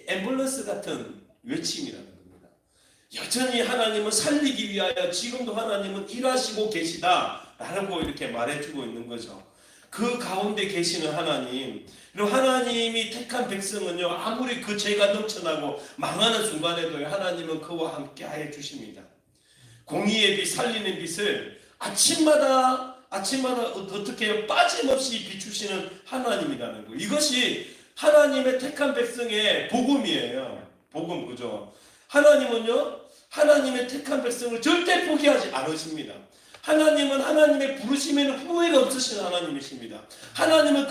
앰뷸런스 같은 외침이라는 겁니다. 여전히 하나님은 살리기 위하여 지금도 하나님은 일하시고 계시다라고 이렇게 말해주고 있는 거죠. 그 가운데 계시는 하나님, 그리고 하나님이 택한 백성은요, 아무리 그 죄가 넘쳐나고 망하는 순간에도 하나님은 그와 함께 하여 주십니다. 공의의 빛, 살리는 빛을 아침마다 어떻게 해요? 빠짐없이 비추시는 하나님이라는 거. 이것이 하나님의 택한 백성의 복음이에요. 복음, 그죠? 하나님은요, 하나님의 택한 백성을 절대 포기하지 않으십니다. 하나님은 하나님의 부르심에는 후회가 없으신 하나님이십니다. 하나님은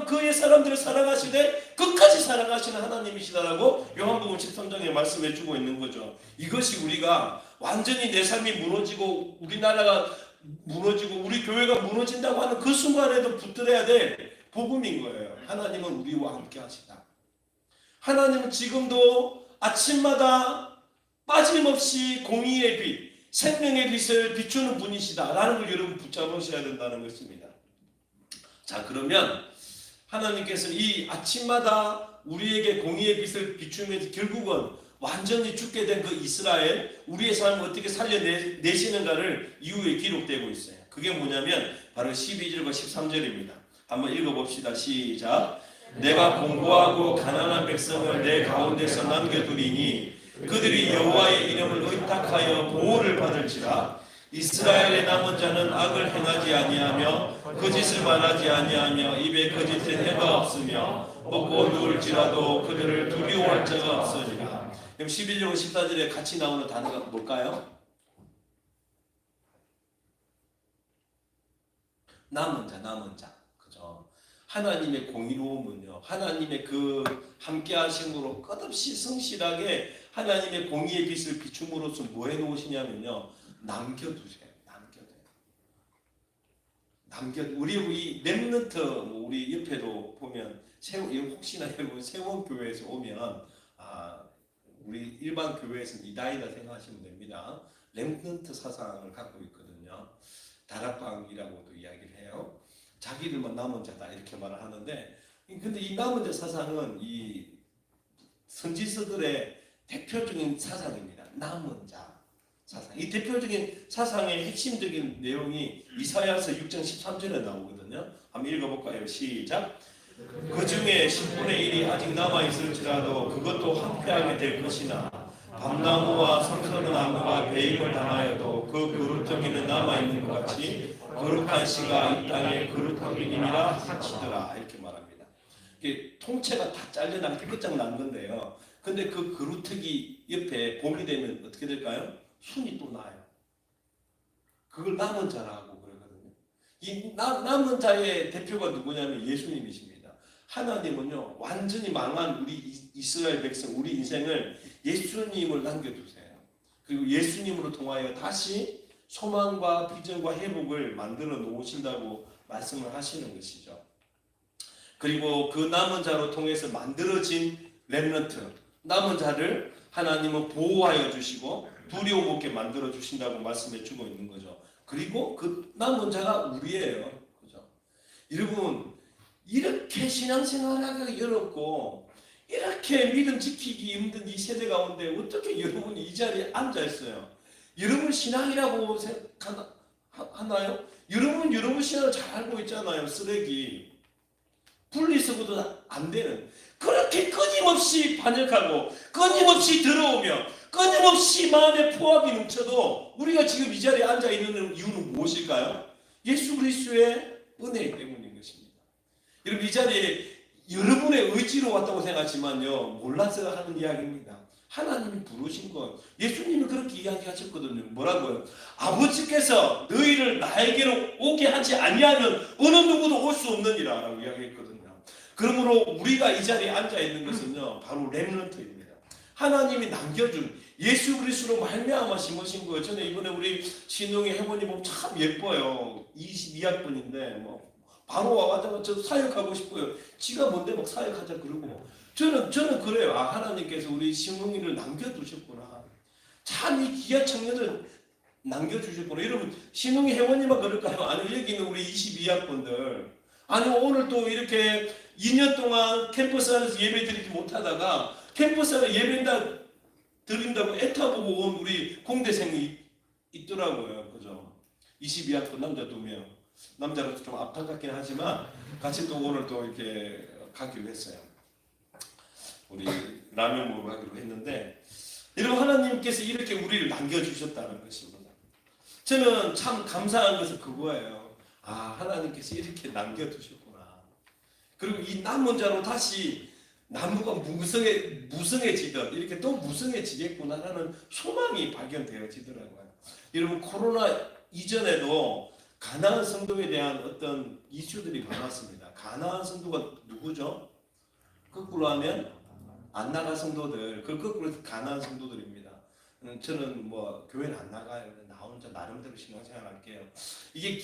그의 사람들을 사랑하시되 끝까지 사랑하시는 하나님이시다라고 요한복음 13장에 말씀해 주고 있는 거죠. 이것이 우리가 완전히 내 삶이 무너지고 우리나라가 무너지고 우리 교회가 무너진다고 하는 그 순간에도 붙들어야 될 복음인 거예요. 하나님은 우리와 함께 하시다. 하나님은 지금도 아침마다 빠짐없이 공의의 빛, 생명의 빛을 비추는 분이시다라는 걸 여러분 붙잡으셔야 된다는 것입니다. 자, 그러면 하나님께서 이 아침마다 우리에게 공의의 빛을 비추면서 결국은 완전히 죽게 된 그 이스라엘, 우리의 삶을 어떻게 살려내시는가를 이후에 기록되고 있어요. 그게 뭐냐면 바로 12절과 13절입니다. 한번 읽어봅시다. 시작. 내가 공고하고 가난한 백성을 내 가운데서 남겨두리니 그들이 여호와의 이름을 의탁하여 보호를 받을지라. 이스라엘의 남은 자는 악을 행하지 아니하며 거짓을 말하지 아니하며 입에 거짓된 해가 없으며 먹고 누울지라도 그들을 두려워할 자가 없으리라. 그럼 11절 14절에 같이 나오는 단어가 뭘까요? 남은 자, 남은 자. 그죠? 하나님의 공의로움은요, 하나님의 그 함께 하심으로 끝없이 성실하게 하나님의 공의의 빛을 비춤으로써 뭐 해놓으시냐면요, 남겨두세요. 우리 렘넌트, 우리 옆에도 보면 혹시나 여러분 세원교회에서 오면 우리 일반 교회에서는 이다이다 생각하시면 됩니다. 렘넌트 사상을 갖고 있거든요. 다락방이라고도 이야기를 해요. 자기들만 남은 자다 이렇게 말을 하는데, 근데 이 남은 자 사상은 이 선지서들의 대표적인 사상입니다. 남은 자 사상. 이 대표적인 사상의 핵심적인 내용이 이사야서 6장 13절에 나오거든요. 한번 읽어볼까요? 시작. 그 중에 10분의 1이 아직 남아있을지라도 그것도 황폐하게 될 것이나 밤나무와 성소나무가 배임을 당하여도 그 그루터기는 남아있는 것 같이 거룩한 씨가 이 땅에 그루터기님이라 하시더라. 이렇게 말합니다. 이게 통째가 다 잘려나게 끝장난 건데요. 근데 그 그루터기 옆에 봄이 되면 어떻게 될까요? 순이 또 나요. 그걸 남은 자라고 그러거든요. 이 남은 자의 대표가 누구냐면 예수님이십니다. 하나님은요, 완전히 망한 우리 이스라엘 백성, 우리 인생을 예수님을 남겨두세요. 그리고 예수님으로 통하여 다시 소망과 비전과 회복을 만들어 놓으신다고 말씀을 하시는 것이죠. 그리고 그 남은 자로 통해서 만들어진 렘넌트, 남은 자를 하나님은 보호하여 주시고 두려움 없게 만들어 주신다고 말씀해 주고 있는 거죠. 그리고 그 남은 자가 우리예요. 그죠? 여러분, 이렇게 신앙생활하기가 어렵고 이렇게 믿음 지키기 힘든 이 세대 가운데 어떻게 여러분이 이 자리에 앉아 있어요? 여러분 신앙이라고 생각하나요? 여러분 여러분 신앙을 잘 알고 있잖아요. 쓰레기 분리수거도 안 되는, 그렇게 끊임없이 반역하고 끊임없이 들어오며 끊임없이 마음에 포악이 넘쳐도 우리가 지금 이 자리에 앉아 있는 이유는 무엇일까요? 예수 그리스도의 은혜 때문인 것입니다. 여러분, 이 자리에 여러분의 의지로 왔다고 생각하지만요, 몰라서 하는 이야기입니다. 하나님이 부르신 것, 예수님이 그렇게 이야기하셨거든요. 뭐라고요? 아버지께서 너희를 나에게로 오게 하지 아니하면 어느 누구도 올 수 없느니라 라고 이야기했거든요. 그러므로 우리가 이 자리에 앉아 있는 것은요, 바로 렘넌트입니다. 하나님이 남겨준 예수 그리스도로 말미암아 심으신 거예요. 저는 이번에 우리 신동의 회원님 보면 참 예뻐요. 22학번인데 바로 와가지고 저 사역하고 싶어요. 지가 뭔데 막 사역하자 그러고. 저는 그래요. 하나님께서 우리 신동이를 남겨두셨구나. 참 이 귀한 청년을 남겨주셨구나. 여러분, 신동이 회원님만 그럴까요? 아니, 여기 있는 우리 22학번들. 아니, 오늘 또 이렇게 2년 동안 캠퍼스 안에서 예배 드리지 못하다가 캠퍼스 안에 예배 드린다고 애타보고 온 우리 공대생이 있더라고요. 그죠? 22학번 남자 2명. 남자로서 좀 안타깝긴 하지만 같이 또 오늘 또 이렇게 가기로 했어요. 우리 라면 먹으러 가기로 했는데, 여러분, 하나님께서 이렇게 우리를 남겨주셨다는 것입니다. 저는 참 감사한 것은 그거예요. 하나님께서 이렇게 남겨두셨구나. 그리고 이 남은 자로 다시 나무가 무성해지던 이렇게 또 무성해지겠구나라는 소망이 발견되어지더라고요. 여러분, 코로나 이전에도 가나안 성도에 대한 어떤 이슈들이 많았습니다. 가나안 성도가 누구죠? 거꾸로 하면 안 나가 성도들, 그 거꾸로 해서 가나안 성도들입니다. 저는 뭐 교회는 안 나가요. 나 혼자 나름대로 신앙생활 할게요. 이게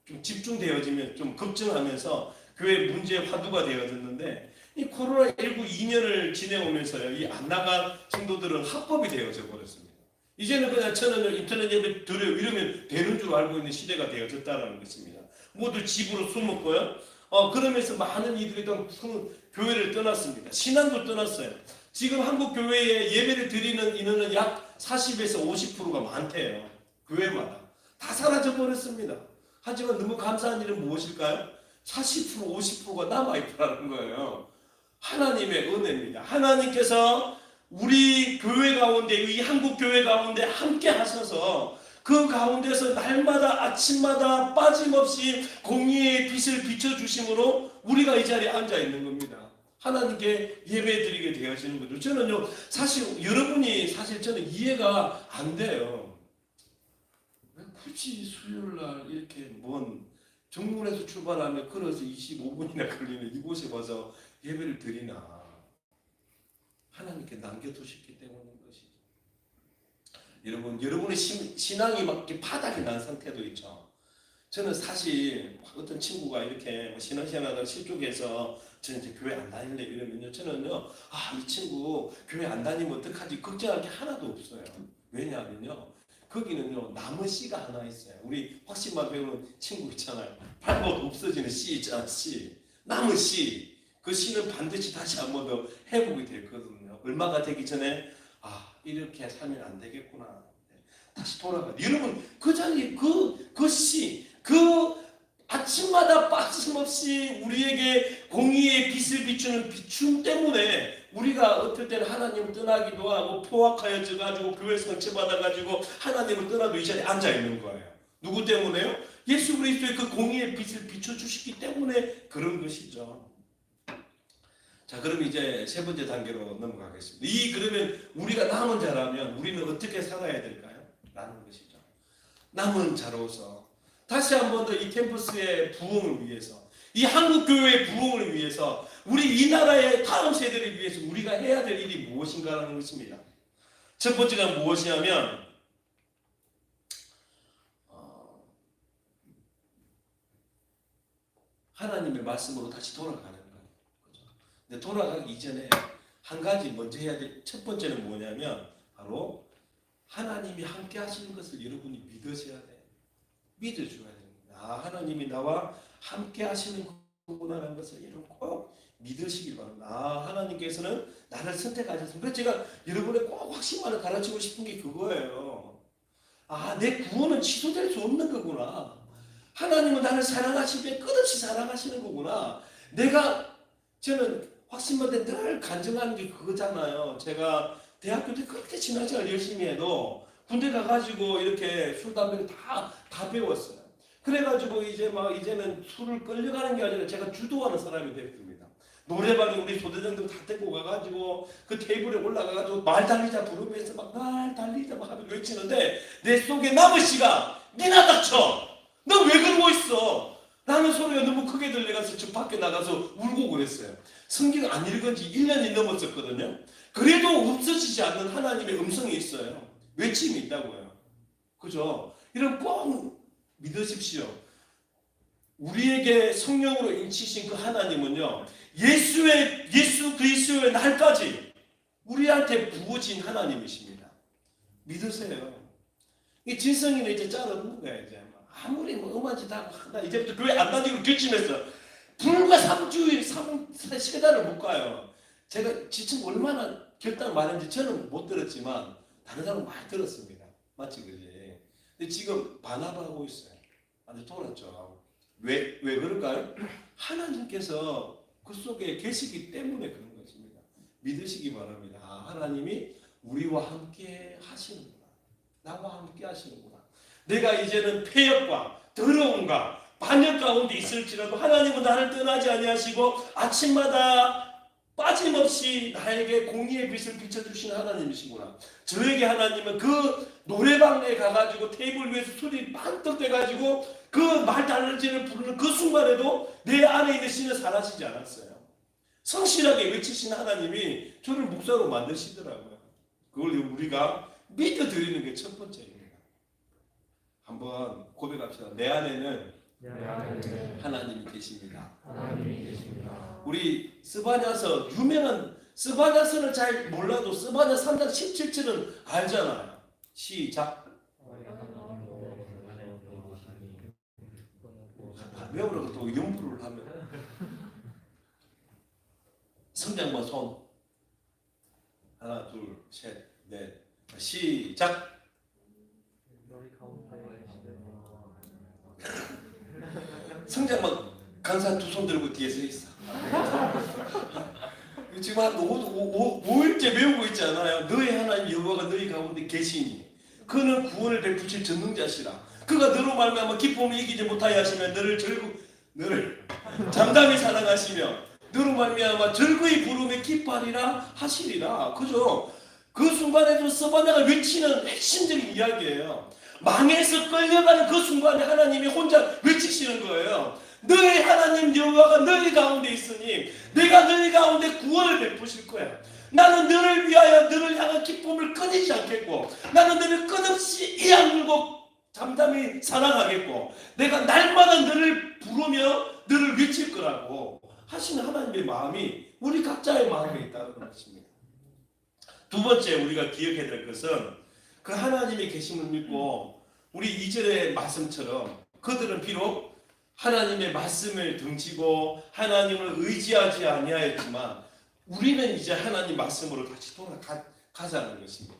좀 집중되어지면 좀 걱정하면서 교회 문제의 화두가 되어졌는데 이 코로나19 2년을 지내오면서요. 이 안 나간 성도들은 합법이 되어져 버렸습니다. 이제는 그냥 저는 인터넷 예배 드려요 이러면 되는 줄 알고 있는 시대가 되어졌다는 것입니다. 모두 집으로 숨었고요. 그러면서 많은 이들이 교회를 떠났습니다. 신앙도 떠났어요. 지금 한국 교회에 예배를 드리는 인원은 약 40에서 50%가 많대요. 교회마다 다 사라져 버렸습니다. 하지만 너무 감사한 일은 무엇일까요? 40% 50%가 남아있다는 거예요. 하나님의 은혜입니다. 하나님께서 우리 교회 가운데 이 한국 교회 가운데 함께 하셔서 그 가운데서 날마다 아침마다 빠짐없이 공의의 빛을 비춰주심으로 우리가 이 자리에 앉아 있는 겁니다. 하나님께 예배드리게 되어지는 거죠. 저는요 사실 여러분이 사실 저는 이해가 안 돼요. 왜 굳이 수요일날 이렇게 먼 정문에서 출발하면 걸어서 25분이나 걸리는 이곳에 와서 예배를 드리나. 하나님께 남겨두셨기 때문인 것이죠. 여러분, 여러분의 신앙이 막 이렇게 바닥이 난 상태도 있죠. 저는 사실 어떤 친구가 이렇게 신앙생활하다가 실족해서 저는 이제 교회 안 다닐래 이러면요, 저는요, 이 친구 교회 안 다니면 어떡하지 걱정할 게 하나도 없어요. 왜냐하면요, 거기는요 남은 씨가 하나 있어요. 우리 확신만 배우는 친구 있잖아요. 발목 없어지는 씨 있잖아, 씨. 남은 씨. 그 씨는 반드시 다시 한 번 더 회복이 됐거든요. 얼마가 되기 전에 이렇게 살면 안 되겠구나. 다시 돌아가. 여러분 그 자리에 그 씨, 그 아침마다 빠짐없이 우리에게 공의의 빛을 비추는 비춤 때문에 우리가 어떨 때는 하나님을 떠나기도 하고 포악하여져 가지고 교회 상처받아 가지고 하나님을 떠나도 이 자리에 앉아 있는 거예요. 누구 때문에요? 예수 그리스도의 그 공의의 빛을 비춰주시기 때문에 그런 것이죠. 자, 그럼 이제 세 번째 단계로 넘어가겠습니다. 그러면 우리가 남은 자라면 우리는 어떻게 살아야 될까요? 라는 것이죠. 남은 자로서 다시 한 번 더 이 캠퍼스의 부흥을 위해서, 이 한국 교회의 부흥을 위해서, 우리 이 나라의 다음 세대를 위해서 우리가 해야 될 일이 무엇인가라는 것입니다. 첫 번째가 무엇이냐면 하나님의 말씀으로 다시 돌아가는 거예요. 근데 돌아가기 이전에 한 가지 먼저 해야 될 첫 번째는 뭐냐면 바로 하나님이 함께 하시는 것을 여러분이 믿으셔야 돼요. 믿어줘야 됩니다. 하나님이 나와 함께 하시는 거구나라는 것을 여러분 꼭 믿으시길 바랍니다. 하나님께서는 나를 선택하셨습니다. 그래서 제가 여러분의 꼭 확신만을 가르치고 싶은 게 그거예요. 내 구원은 취소될 수 없는 거구나. 하나님은 나를 사랑하시되 끝없이 사랑하시는 거구나. 저는 확신받을 때 늘 간증하는 게 그거잖아요. 제가 대학교 때 그렇게 신앙생활 열심히 해도 군대 가가지고 이렇게 술, 담배를 다 배웠어요. 그래가지고 이제는 술을 끌려가는 게 아니라 제가 주도하는 사람이 됐습니다. 노래방에 우리 소대장들 다 데리고 가가지고 그 테이블에 올라가가지고 말 달리자 부르면서 말 달리자 하면 외치는데 내 속에 남은 씨가 니나 닥쳐! 너 왜 그러고 있어? 라는 소리가 너무 크게 들려가서 저 밖에 나가서 울고 그랬어요. 성경 안 읽은 지 1년이 넘었었거든요. 그래도 없어지지 않는 하나님의 음성이 있어요. 외침이 있다고요. 그죠? 이런 꼭 믿으십시오. 우리에게 성령으로 인치신 그 하나님은요, 예수 그리스도의 날까지 우리한테 부어진 하나님이십니다. 믿으세요. 이 진성이는 이제 짤없는 거야, 이제. 아무리 음악짓 하고 한다. 이제부터 교회 안 다니고 결심했어. 불과 3주일, 3달을 못 가요. 제가 지금 얼마나 결단 많은지 저는 못 들었지만 다른 사람은 많이 들었습니다. 맞지, 그지? 근데 지금 반합하고 있어요. 아주 돌았죠. 왜 그럴까요? 하나님께서 그 속에 계시기 때문에 그런 것입니다. 믿으시기 바랍니다. 하나님이 우리와 함께 하시는구나. 나와 함께 하시는구나. 내가 이제는 폐역과 더러움과 반역 가운데 있을지라도 하나님은 나를 떠나지 아니하시고 아침마다 빠짐없이 나에게 공의의 빛을 비춰주시는 하나님이시구나. 저에게 하나님은 그 노래방에 가가지고 테이블 위에서 술이 반떡 돼가지고 그 말 달라지는 부르는 그 순간에도 내 안에 있는 신을 사라지지 않았어요. 성실하게 외치신 하나님이 저를 목사로 만드시더라고요. 그걸 우리가 믿어 드리는 게 첫 번째입니다. 한번 고백합시다. 내 안에는 하나님이 계십니다. 우리 스바냐서, 유명한 스바냐서를 잘 몰라도 스바냐 3장 17절은 알잖아요. 시작. 외우라고 또 연구를 하면 성장만 손 하나 둘 셋 넷 시작. 성장만 강사 두 손 들고 뒤에 서 있어. 지금 한 5일째 배우고 있지 않아요? 너희 하나님 여호와가 너희 가운데 계시니 그는 구원을 베푸실 전능자시라. 그가 너로 말미암아 기쁨을 이기지 못하여 하시며 너를 잠잠히 사랑하시며 너로 말미암아 즐거이 부르며 기뻐하리라 하시리라. 그죠? 그 순간에 스바냐가 외치는 핵심적인 이야기예요. 망해서 끌려가는 그 순간에 하나님이 혼자 외치시는 거예요. 너희 하나님 여호와가 너희 가운데 있으니 내가 너희 가운데 구원을 베푸실 거야. 나는 너를 위하여 너를 향한 기쁨을 끊이지 않겠고 나는 너를 끝없이 이악물고 잠잠히 사랑하겠고 내가 날마다 너를 부르며 너를 외칠 거라고 하시는 하나님의 마음이 우리 각자의 마음에 있다는 것입니다. 두 번째 우리가 기억해야 될 것은 그 하나님의 계심을 믿고 우리 2절의 말씀처럼 그들은 비록 하나님의 말씀을 등지고 하나님을 의지하지 아니하였지만 우리는 이제 하나님 말씀으로 다시 돌아가자는 것입니다.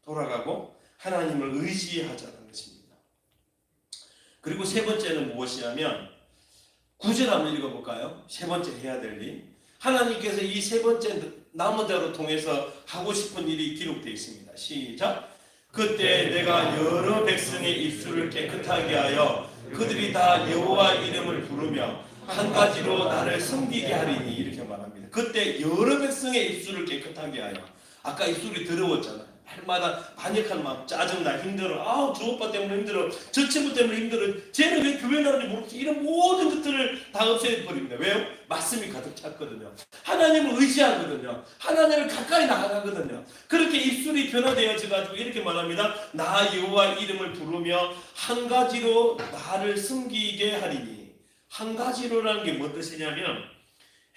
돌아가고 하나님을 의지하자는 것입니다. 그리고 세 번째는 무엇이냐면 9절 한번 읽어볼까요? 세 번째 해야 될 일. 하나님께서 이 세 번째 남은 자로 통해서 하고 싶은 일이 기록되어 있습니다. 시작. 그때 내가 여러 백성의 입술을 깨끗하게 하여 그들이 다 여호와 이름을 부르며 한 가지로 나를 섬기게 하리니 이렇게 말합니다. 그때 여러 백성의 입술을 깨끗하게 하여 아까 입술이 더러웠잖아요. 할마다 반역하는 마음, 짜증나, 힘들어, 저 오빠 때문에 힘들어, 저 친구 때문에 힘들어, 쟤는 왜 교회 나오는지 모르겠어. 이런 모든 것들을 다 없애버립니다. 왜요? 말씀이 가득 찼거든요. 하나님을 의지하거든요. 하나님을 가까이 나아가거든요. 그렇게 입술이 변화되어져가지고 이렇게 말합니다. 나 여호와 이름을 부르며 한 가지로 나를 섬기게 하리니. 한 가지로라는 게 뭔 뜻이냐면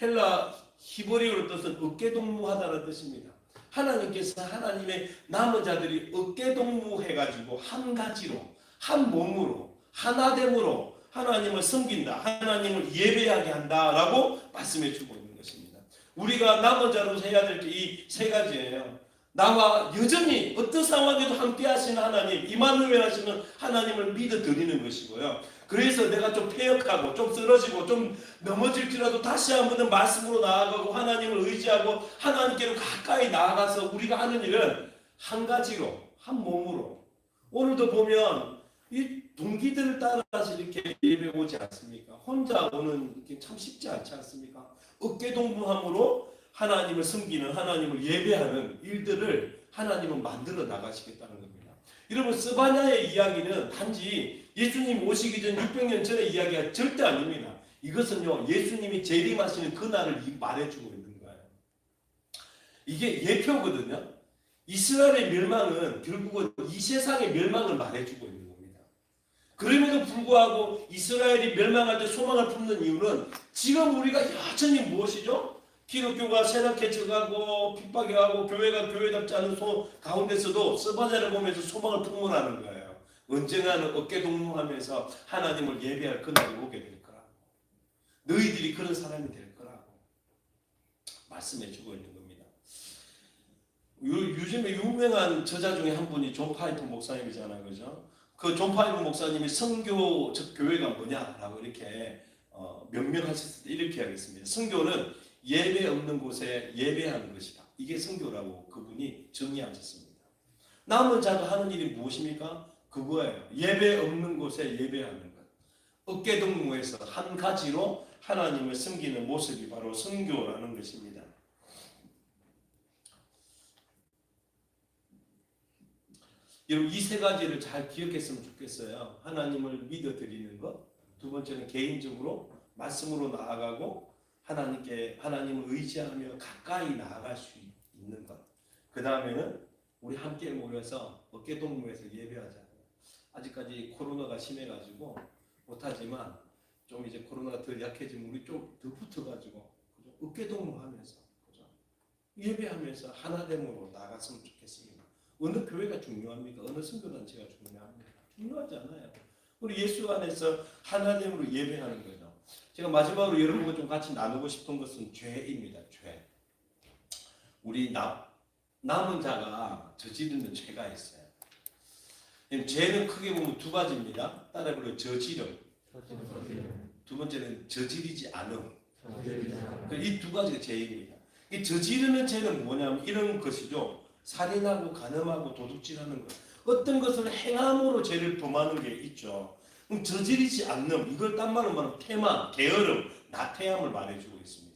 헬라 히브리어로 뜻은 어깨동무하다는 뜻입니다. 하나님께서 하나님의 남은 자들이 어깨동무해가지고 한 가지로, 한 몸으로, 하나됨으로 하나님을 섬긴다, 하나님을 예배하게 한다라고 말씀해주고 있는 것입니다. 우리가 남은 자로서 해야 될 게 이 세 가지예요. 나와 여전히 어떤 상황에도 함께 하시는 하나님, 임마누엘 하시는 하나님을 믿어 드리는 것이고요. 그래서 내가 좀 패역하고 좀 쓰러지고 좀 넘어질지라도 다시 한번 말씀으로 나아가고 하나님을 의지하고 하나님께로 가까이 나아가서 우리가 하는 일은 한 가지로, 한 몸으로. 오늘도 보면 이 동기들을 따라서 이렇게 예배 오지 않습니까? 혼자 오는 게 참 쉽지 않지 않습니까? 어깨동무함으로 하나님을 섬기는, 하나님을 예배하는 일들을 하나님은 만들어 나가시겠다는 겁니다. 여러분, 스바냐의 이야기는 단지 예수님 오시기 전 600년 전의 이야기가 절대 아닙니다. 이것은요, 예수님이 재림하시는 그날을 말해주고 있는 거예요. 이게 예표거든요. 이스라엘의 멸망은 결국은 이 세상의 멸망을 말해주고 있는 겁니다. 그럼에도 불구하고 이스라엘이 멸망할 때 소망을 품는 이유는 지금 우리가 여전히 무엇이죠? 기독교가 세락해져가고 핍박해가고 교회가 교회답지 않은 가운데서도 스바냐를 보면서 소망을 품으라는 거예요. 언젠가는 어깨동무하면서 하나님을 예배할 그날이 오게 될 거라고. 너희들이 그런 사람이 될 거라고 말씀해주고 있는 겁니다. 요즘에 유명한 저자 중에 한 분이 존 파이프 목사님이잖아요. 그죠? 그 존 파이프 목사님이 선교 즉 교회가 뭐냐라고 이렇게 명명하셨을 때 이렇게 하겠습니다. 선교는 예배 없는 곳에 예배하는 것이다. 이게 선교라고 그분이 정의하셨습니다. 남은 자가 하는 일이 무엇입니까? 그거예요. 예배 없는 곳에 예배하는 것. 어깨동무에서 한 가지로 하나님을 섬기는 모습이 바로 선교라는 것입니다. 여러분, 이 세 가지를 잘 기억했으면 좋겠어요. 하나님을 믿어드리는 것. 두 번째는 개인적으로 말씀으로 나아가고 하나님을 의지하며 가까이 나아갈 수 있는 것. 그 다음에는 우리 함께 모여서 어깨동무에서 예배하자. 아직까지 코로나가 심해가지고 못하지만 좀 이제 코로나가 덜 약해지면 우리 좀 더 붙어가지고 어깨동무하면서 예배하면서 하나됨으로 나갔으면 좋겠습니다. 어느 교회가 중요합니까? 어느 선교단체가 중요합니까? 중요하지 않아요. 우리 예수 안에서 하나됨으로 예배하는 거죠. 제가 마지막으로 여러분과 좀 같이 나누고 싶은 것은 죄입니다. 죄. 우리 남은 자가 저지르는 죄가 있어요. 죄는 크게 보면 두 가지입니다. 따라 불러 저지름. 두 번째는 저지르지 않음. 이 두 가지가 죄입니다. 이 저지르는 죄는 뭐냐면 이런 것이죠. 살인하고 간음하고 도둑질하는 것. 어떤 것을 행함으로 죄를 범하는 게 있죠. 그럼 저지르지 않는 이걸 딴 말로 말하면 태만, 게으름, 나태함을 말해주고 있습니다.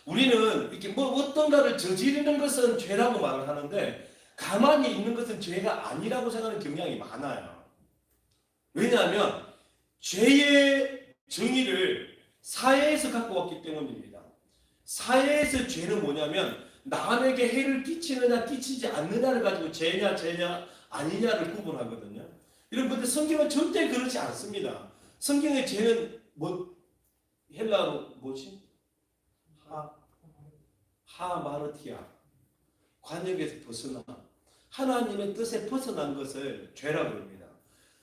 우리는 이렇게 뭐 어떤가를 저지르는 것은 죄라고 말을 하는데 가만히 있는 것은 죄가 아니라고 생각하는 경향이 많아요. 왜냐하면 죄의 정의를 사회에서 갖고 왔기 때문입니다. 사회에서 죄는 뭐냐면 남에게 해를 끼치느냐 끼치지 않느냐를 가지고 죄냐 아니냐를 구분하거든요. 여러분 근데 성경은 절대 그렇지 않습니다. 성경의 죄는 뭐 헬라어로 뭐지? 하마르티아 관역에서 벗어나 하나님의 뜻에 벗어난 것을 죄라고 합니다.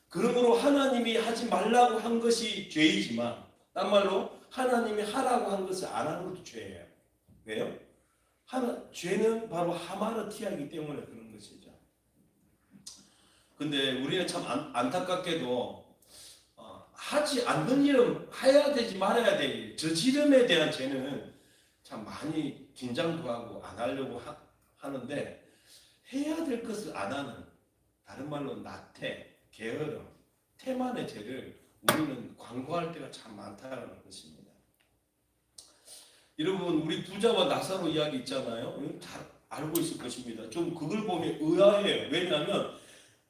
그러므로 하나님이 하지 말라고 한 것이 죄이지만 딴 말로 하나님이 하라고 한 것을 안 하는 것도 죄예요. 왜요? 죄는 바로 하마르티아이기 때문에 그런 것이죠. 근데 우리는 참 안타깝게도 하지 않는 일은 해야 되지 말아야 될 일, 저지름에 대한 죄는 참 많이 긴장도 하고 안 하려고 하는데 해야 될 것을 안 하는 다른 말로 나태, 게으름, 태만의 죄를 우리는 광고할 때가 참 많다는 것입니다. 여러분 우리 부자와 나사로 이야기 있잖아요. 잘 알고 있을 것입니다. 좀 그걸 보면 의아해요. 왜냐하면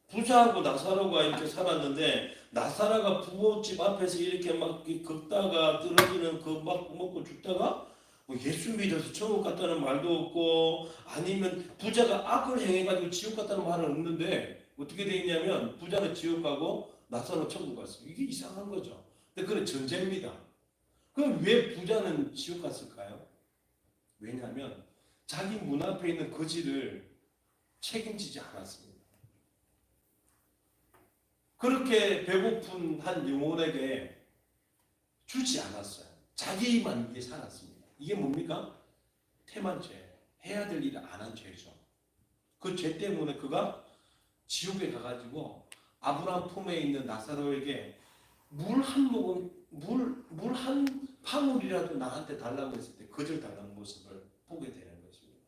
부자하고 나사로가 이렇게 살았는데 나사로가 부잣집 앞에서 이렇게 막 걷다가 떨어지는 그 막 먹고 죽다가 뭐 예수 믿어서 천국 갔다는 말도 없고 아니면 부자가 악을 행해가지고 지옥 갔다는 말은 없는데 어떻게 돼 있냐면 부자는 지옥 가고 나사로 천국 갔어요. 이게 이상한 거죠. 근데 그건 전제입니다. 그럼 왜 부자는 지옥 갔을까요? 왜냐하면 자기 문 앞에 있는 거지를 책임지지 않았습니다. 그렇게 배고픈 한 영혼에게 주지 않았어요. 자기만 위해 살았습니다. 이게 뭡니까? 태만죄. 해야 될 일을 안 한 죄죠. 그 죄 때문에 그가 지옥에 가가지고 아브라함 품에 있는 나사로에게 물 한 방울이라도 나한테 달라고 했을 때 거절당하는 모습을 보게 되는 것입니다.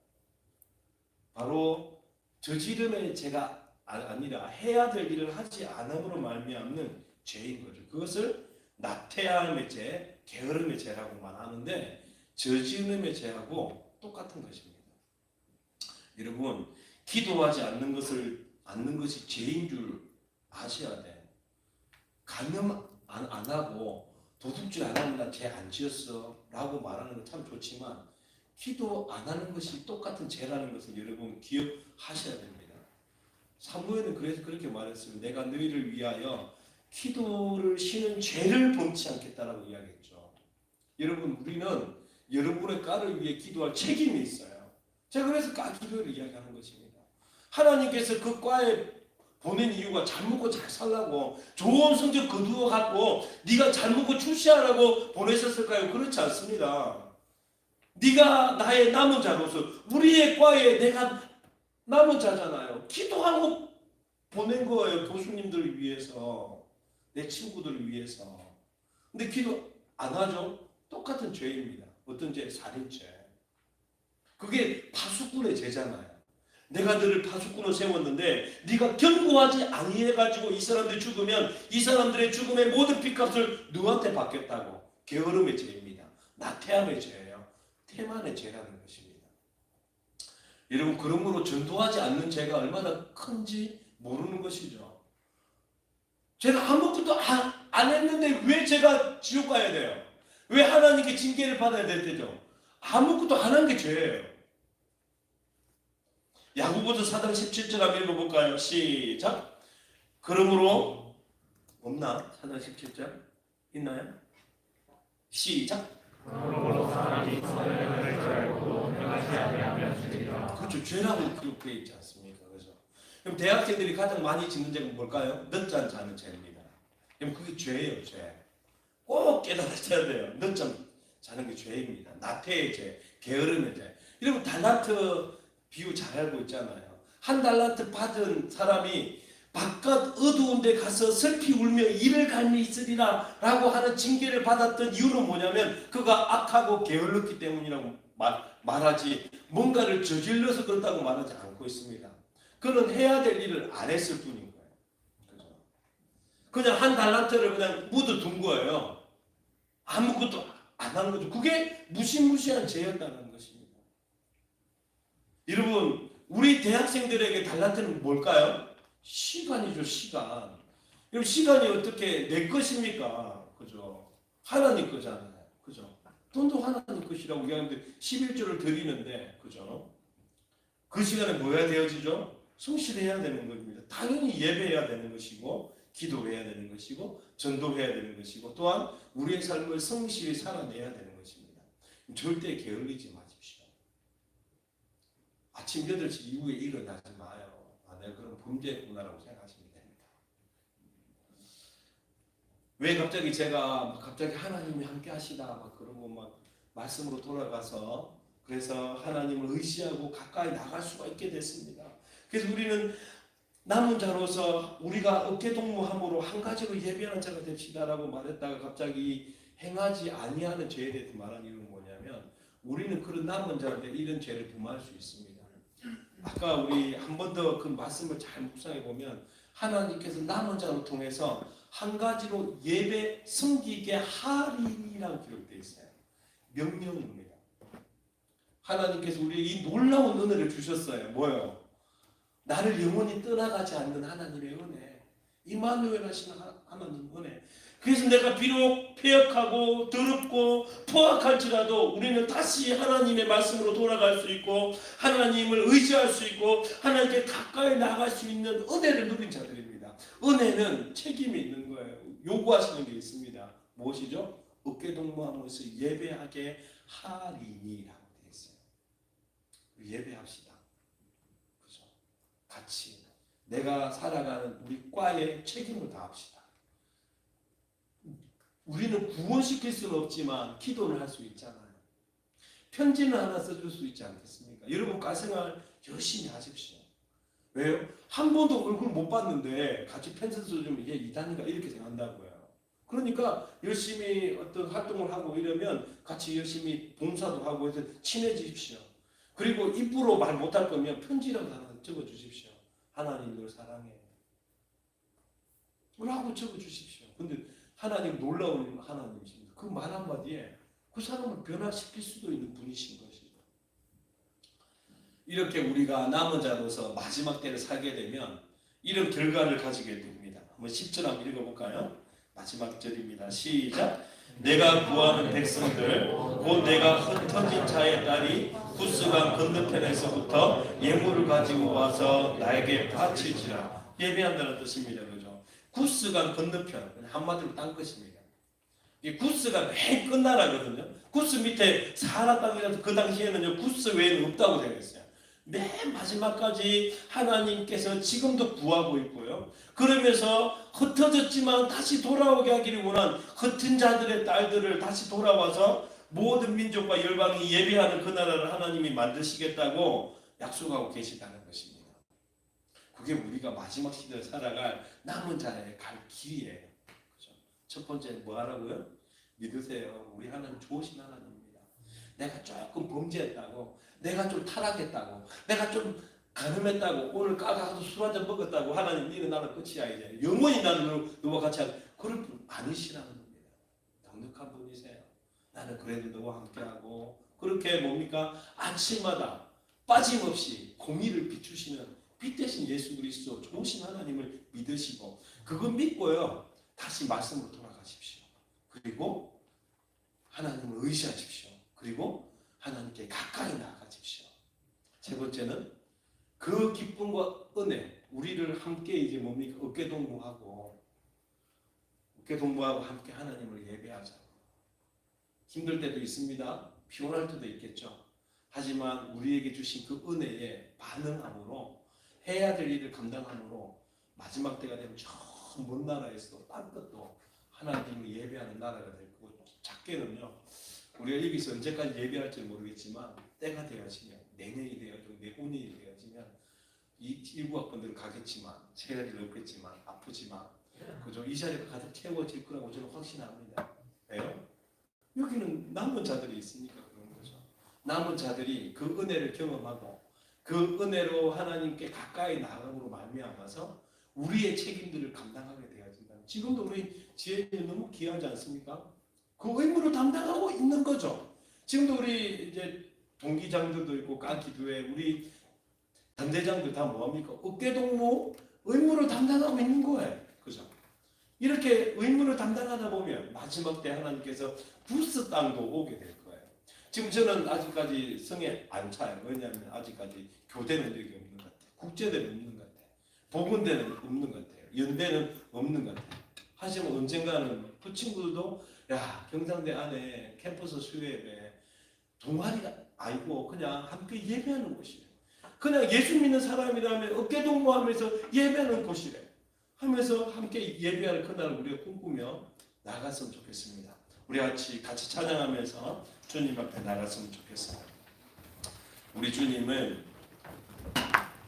바로 저지름의 죄가 아니라 해야 될 일을 하지 않음으로 말미암는 죄인 거죠. 그것을 나태함의 죄, 게으름의 죄라고 말하는데 저지름의 죄하고 똑같은 것입니다. 여러분 기도하지 않는 것이 죄인 줄 아셔야 돼. 간음 안 하고 도둑질 안 하면 나 죄 안 지었어 라고 말하는 건 참 좋지만 기도 안 하는 것이 똑같은 죄라는 것을 여러분 기억하셔야 됩니다. 사무엘은 그래서 그렇게 말했어요. 내가 너희를 위하여 기도를 쉬는 죄를 범치 않겠다라고 이야기했죠. 여러분 우리는 여러분의 과를 위해 기도할 책임이 있어요. 제가 그래서 과 기도를 이야기하는 것입니다. 하나님께서 그 과에 보낸 이유가 잘 먹고 잘 살라고 좋은 성적 거두어 갖고 네가 잘 먹고 출세하라고 보내셨을까요? 그렇지 않습니다. 네가 나의 남은 자로서 우리의 과에 내가 남은 자잖아요. 기도하고 보낸 거예요. 교수님들을 위해서 내 친구들을 위해서. 근데 기도 안 하죠? 똑같은 죄입니다. 어떤 죄? 살인죄. 그게 파수꾼의 죄잖아요. 내가 너를 파수꾼으로 세웠는데 네가 견고하지 아니해가지고 이 사람들이 죽으면 이 사람들의 죽음의 모든 빚값을 너한테 받겠다고. 게으름의 죄입니다. 나태함의 죄예요. 태만의 죄라는 것입니다. 여러분 그러므로 전도하지 않는 죄가 얼마나 큰지 모르는 것이죠. 제가 아무것도 안 했는데 왜 제가 지옥 가야 돼요? 왜 하나님께 징계를 받아야 될 때죠? 아무것도 안 한 게 죄예요. 야고보서 4장 17절 한번 읽어볼까요? 시작. 그러므로 없나? 4장 17절 있나요? 시작. 그러므로 사람이 선을 행할 줄 알고도 행하지 아니하면 죽이라. 그렇죠. 죄라고 기록되어 있지 않습니까? 그죠? 그럼 대학생들이 가장 많이 짓는 죄가 뭘까요? 늦잠 자는 죄입니다. 그럼 그게 죄예요, 죄. 꼭 깨달으셔야 돼요. 늦잠 자는 게 죄입니다. 나태의 죄, 게으름의 죄. 여러분 달란트 비유 잘 알고 있잖아요. 한 달란트 받은 사람이 바깥 어두운 데 가서 슬피 울며 이를 갈미 있으리라 라고 하는 징계를 받았던 이유는 뭐냐면 그가 악하고 게을렀기 때문이라고 말하지 뭔가를 저질러서 그렇다고 말하지 않고 있습니다. 그는 해야 될 일을 안 했을 뿐인 거예요. 그죠? 그냥 한 달란트를 그냥 묻어둔 거예요. 아무것도 안 한 거죠. 그게 무시무시한 죄였다는 것입니다. 여러분, 우리 대학생들에게 달란트는 뭘까요? 시간이죠, 시간. 여러분, 시간이 어떻게 내 것입니까? 그죠? 하나님 거잖아요. 그죠? 돈도 하나님 것이라고 얘기하는데 11조를 드리는데, 그죠? 그 시간에 뭐 해야 되어지죠? 성실해야 되는 겁니다. 당연히 예배해야 되는 것이고, 기도해야 되는 것이고, 전도해야 되는 것이고, 또한 우리의 삶을 성실히 살아내야 되는 것입니다. 절대 게을리지 마십시오. 아침 8시 이후에 일어나지 마요. 내가 그런 범죄구나라고 생각하시면 됩니다. 왜 갑자기 제가 하나님이 함께 하시다 막 그러고 막 말씀으로 돌아가서 그래서 하나님을 의지하고 가까이 나갈 수가 있게 됐습니다. 그래서 우리는 남은 자로서 우리가 어깨동무함으로 한 가지로 예배하는 자가 됩시다라고 말했다가 갑자기 행하지 아니하는 죄에 대해서 말하는 이유는 뭐냐면 우리는 그런 남은 자인데 이런 죄를 범할 수 있습니다. 아까 우리 한 번 더 그 말씀을 잘 묵상해 보면 하나님께서 남은 자를 통해서 한 가지로 예배 섬기게 하리라고 기록되어 있어요. 명령입니다. 하나님께서 우리에게 이 놀라운 은혜를 주셨어요. 뭐요? 나를 영원히 떠나가지 않는 하나님의 은혜. 임마누엘 하시는 하나님 은혜. 그래서 내가 비록 패역하고 더럽고 포악할지라도 우리는 다시 하나님의 말씀으로 돌아갈 수 있고 하나님을 의지할 수 있고 하나님께 가까이 나갈 수 있는 은혜를 누린 자들입니다. 은혜는 책임이 있는 거예요. 요구하시는 게 있습니다. 무엇이죠? 어깨동무하면서 예배하게 하리니라고 되어 있어요. 예배합시다. 그죠? 같이 내가 살아가는 우리 과에 책임을 다합시다. 우리는 구원시킬 수는 없지만 기도를 할 수 있잖아요. 편지는 하나 써줄 수 있지 않겠습니까? 여러분 과생활 열심히 하십시오. 왜요? 한 번도 얼굴 못 봤는데 같이 편지 써주면 이게 이단이가 이렇게 생각한다고요. 그러니까 열심히 어떤 활동을 하고 이러면 같이 열심히 봉사도 하고 해서 친해지십시오. 그리고 입으로 말 못할 거면 편지라도 하나 적어주십시오. 하나님 널 사랑해. 라고 적어주십시오. 근데 하나님 놀라운 하나님이십니다. 그 말 한마디에 그 사람을 변화시킬 수도 있는 분이신 것이죠. 이렇게 우리가 남은 자로서 마지막 때를 살게 되면 이런 결과를 가지게 됩니다. 한번 10절 한번 읽어볼까요? 마지막 절입니다. 시작. 내가 구하는 백성들 곧 내가 흩어진 자의 딸이 구스강 건너편에서부터 예물을 가지고 와서 나에게 바칠지라. 예배한다는 뜻입니다. 그죠? 구스강 건너편 한마디로 딴 것입니다. 이 구스가 맨 끝나라거든요. 구스 밑에 사하라 땅이라서 그 당시에는요 구스 외에는 없다고 되어 있어요. 맨 마지막까지 하나님께서 지금도 구하고 있고요. 그러면서 흩어졌지만 다시 돌아오게 하기를 원한 흩은 자들의 딸들을 다시 돌아와서 모든 민족과 열방이 예배하는 그 나라를 하나님이 만드시겠다고 약속하고 계시다는 것입니다. 그게 우리가 마지막 시대를 살아갈 남은 자의 갈 길이에요. 그렇죠? 첫 번째 뭐 하라고요? 믿으세요. 우리 하나님 좋으신 하나님입니다. 내가 조금 범죄했다고, 내가 좀 타락했다고, 내가 좀 가늠했다고, 오늘 까가서 술 한잔 먹었다고 하나님 니는 나는 끝이야 이제 영원히 나는 너와 같이 하고 그럴 분 아니시라는 겁니다. 넉넉한 분이세요. 나는 그래도 너와 함께하고 그렇게 뭡니까? 아침마다 빠짐없이 공의를 비추시는 빛 대신 예수 그리스도 좋으신 하나님을 믿으시고 그거 믿고요. 다시 말씀으로 돌아가십시오. 그리고 하나님을 의지하십시오. 그리고 하나님께 가까이 나아가십시오. 세 번째는 그 기쁨과 은혜, 우리를 함께 이제 뭡니까? 어깨동무하고 함께 하나님을 예배하자. 힘들 때도 있습니다. 피곤할 때도 있겠죠. 하지만 우리에게 주신 그 은혜에 반응함으로 해야 될 일을 감당함으로 마지막 때가 되면 저 먼 나라에서도 딴 것도 하나님을 예배하는 나라가 될 거고, 작게는요, 우리가 여기서 언제까지 예배할지 모르겠지만 때가 되어지면, 내년이 되어지고 내후년이 되어지면 이 일부 학번들은 가겠지만, 새 자리는 없겠지만, 아프지만 그죠? 이 자리가 가득 채워질 거라고 저는 확신합니다. 왜요? 여기는 남은 자들이 있으니까 그런 거죠. 남은 자들이 그 은혜를 경험하고 그 은혜로 하나님께 가까이 나아감으로 말미암아서 우리의 책임들을 감당하게 되어진다. 지금도 우리 지혜는 너무 귀하지 않습니까? 그 의무를 담당하고 있는 거죠. 지금도 우리 이제 동기장들도 있고 깡기도에 우리 단대장들 다 뭐합니까? 어깨동무 의무를 담당하고 있는 거예요. 그죠? 이렇게 의무를 담당하다 보면 마지막 때 하나님께서 부스 땅도 오게 될 거예요. 지금 저는 아직까지 성에 안 차요. 왜냐하면 아직까지 교대는 여기 없는 것 같아요. 국제대는 없는 것 같아요. 복음대는 없는 것 같아요. 연대는 없는 것 같아요. 하지만 언젠가는 그 친구들도 야, 경상대 안에 캠퍼스 수요예배 동아리가 아니고 그냥 함께 예배하는 곳이에요. 그냥 예수 믿는 사람이라면 어깨동무하면서 예배하는 곳이래. 하면서 함께 예배할 그날을 우리가 꿈꾸며 나갔으면 좋겠습니다. 우리 같이 찬양하면서 주님 앞에 나갔으면 좋겠어요. 우리 주님은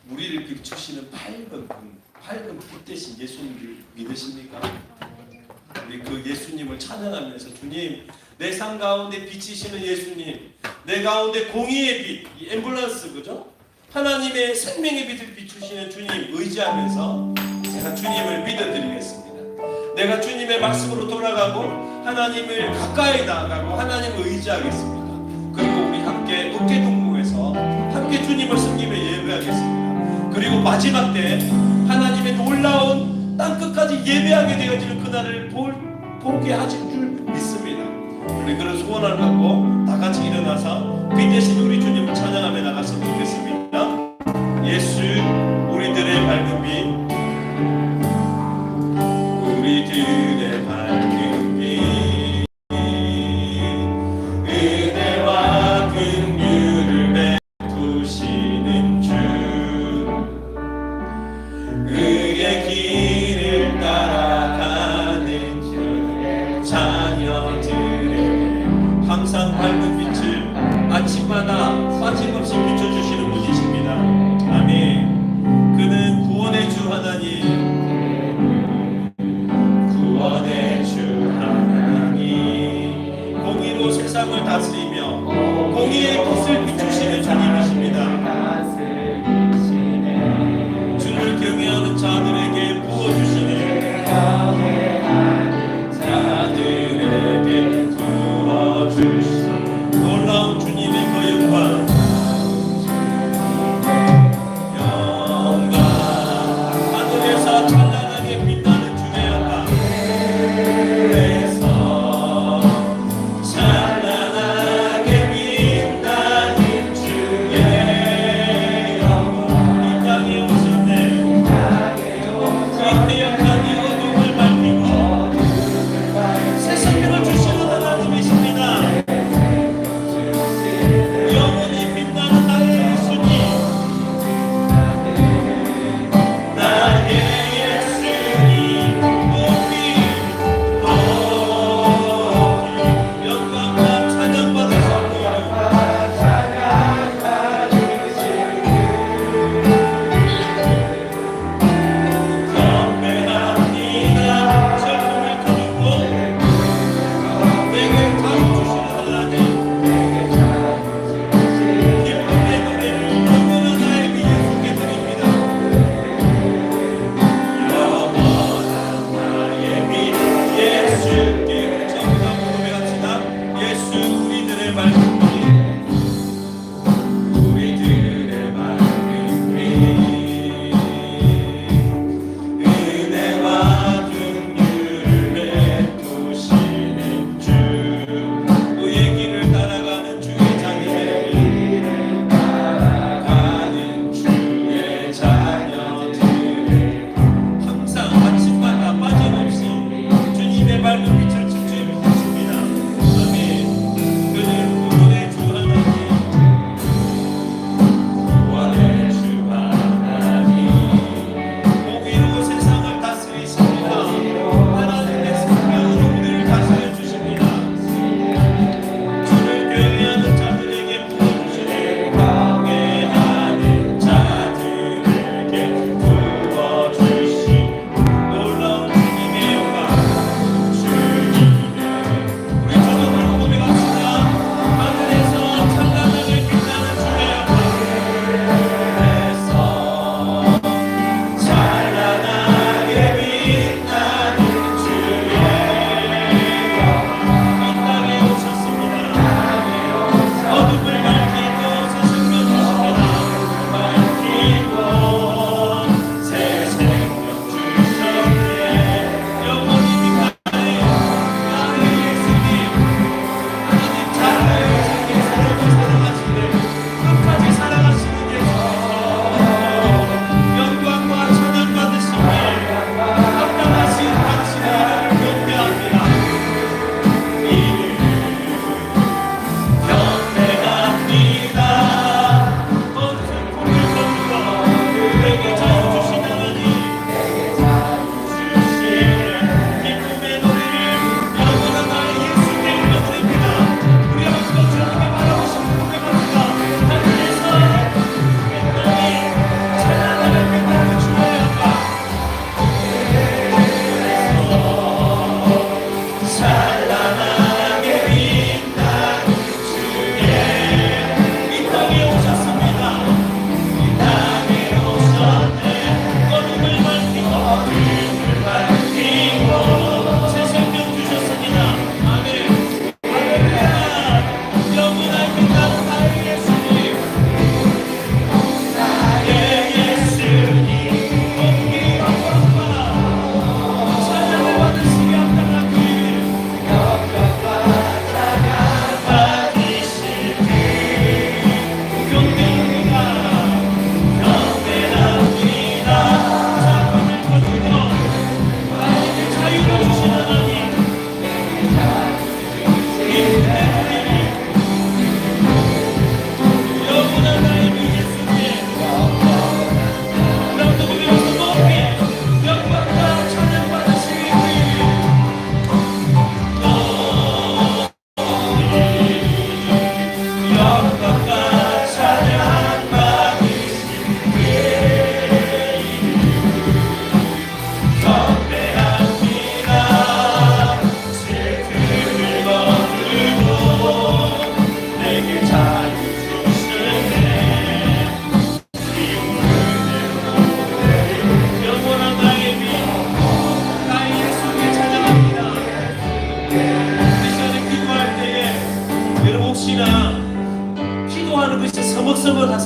우리를 비추시는 밝은 빛 대신 예수님을 믿으십니까? 우리 그 예수님을 찬양하면서 주님, 내 삶 가운데 비치시는 예수님, 내 가운데 공의의 빛, 이 앰뷸런스 그죠? 하나님의 생명의 빛을 비추시는 주님 의지하면서 제가 주님을 믿어드리겠습니다. 내가 주님의 말씀으로 돌아가고 하나님을 가까이 나아가고 하나님을 의지하겠습니다. 그리고 우리 함께 어깨동무해서 함께 주님을 섬기며 예배하겠습니다. 그리고 마지막 때 하나님의 놀라운 땅끝까지 예배하게 되어지는 그날을 보게 하실 줄 믿습니다. 우리 그런 소원을 갖고 다 같이 일어나서 빛 대신 우리 주님을 찬양하며 나갔으면 좋겠습니다. 예수 우리들의 밝은 빛, 우리들의 밝은 빛, 은혜와 긍휼을 베푸시는 주, 그의 길을 따라가는 주의 자녀들에게 항상 밝은 빛을 아침마다 빠짐없이 비춰주시는 분이십니다. 아멘. 그는 구원의 주 하나님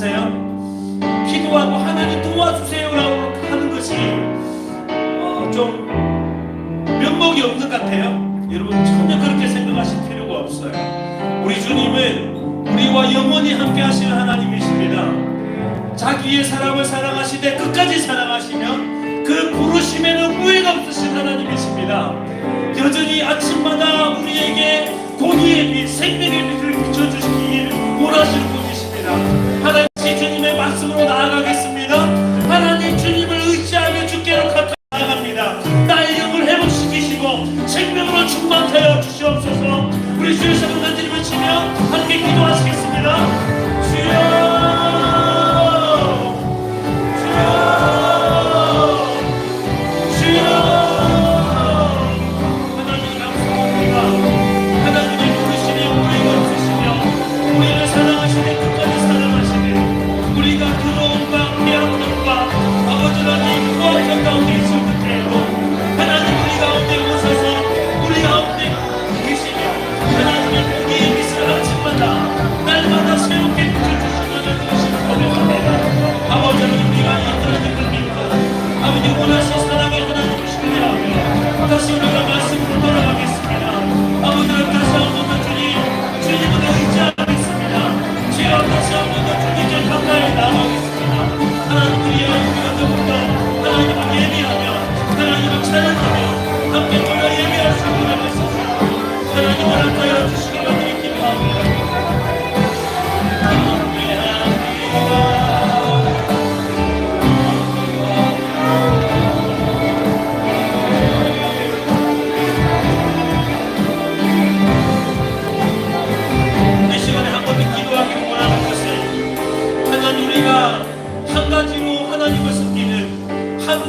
아세요? 기도하고 하나님 도와주세요라고 하는 것이 좀 면목이 없는 것 같아요. 여러분 전혀 그렇게 생각하실 필요가 없어요. 우리 주님은 우리와 영원히 함께 하시는 하나님이십니다. 자기의 사람을 사랑하시되 끝까지 사랑하시며 그 부르심에는 후회가 없으신 하나님이십니다. 여전히 아침마다 우리에게 공의의 빛, 생명의 빛을 비춰주시길 원하시는 분이십니다. 하나님 주님의 말씀으로 나아가겠습니다. 하나님 주님을 의지하며 주께로 가까이 나아갑니다. 나의 영을 회복시키시고 생명으로 충만케 하여 주시옵소서. 우리 주의 손을 흔들며 치며 함께 기도하시겠습니다. 주여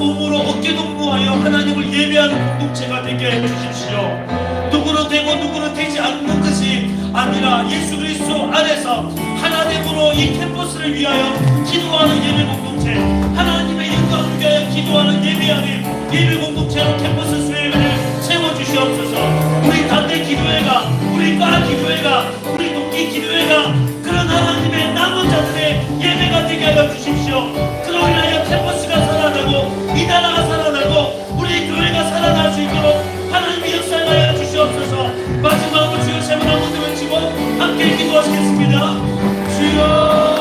몸으로 어깨동무하여 하나님을 예배하는 공동체가 되게 해주십시오. 누구는 되고 누구는 되지 않는 것이 아니라 예수 그리스도 안에서 하나님으로 이 캠퍼스를 위하여 기도하는 예배 공동체, 하나님의 영광을 위하여 기도하는 예배하는 예배 공동체로 캠퍼스 수혜를 세워주시옵소서. 우리 단대 기도회가, 우리 과 기도회가, 우리 동기 기도회가 그런 하나님의 남은 자들의 예배가 되게 하여 주십시오. 그로 인하여 캠퍼스가 살아나고 이 나라가 살아나고 우리 교회가 살아날 수 있도록 하나님의 역사하여 주시옵소서. 마지막으로 주여 세번 한번 외치고 함께 기도하시겠습니다. 주여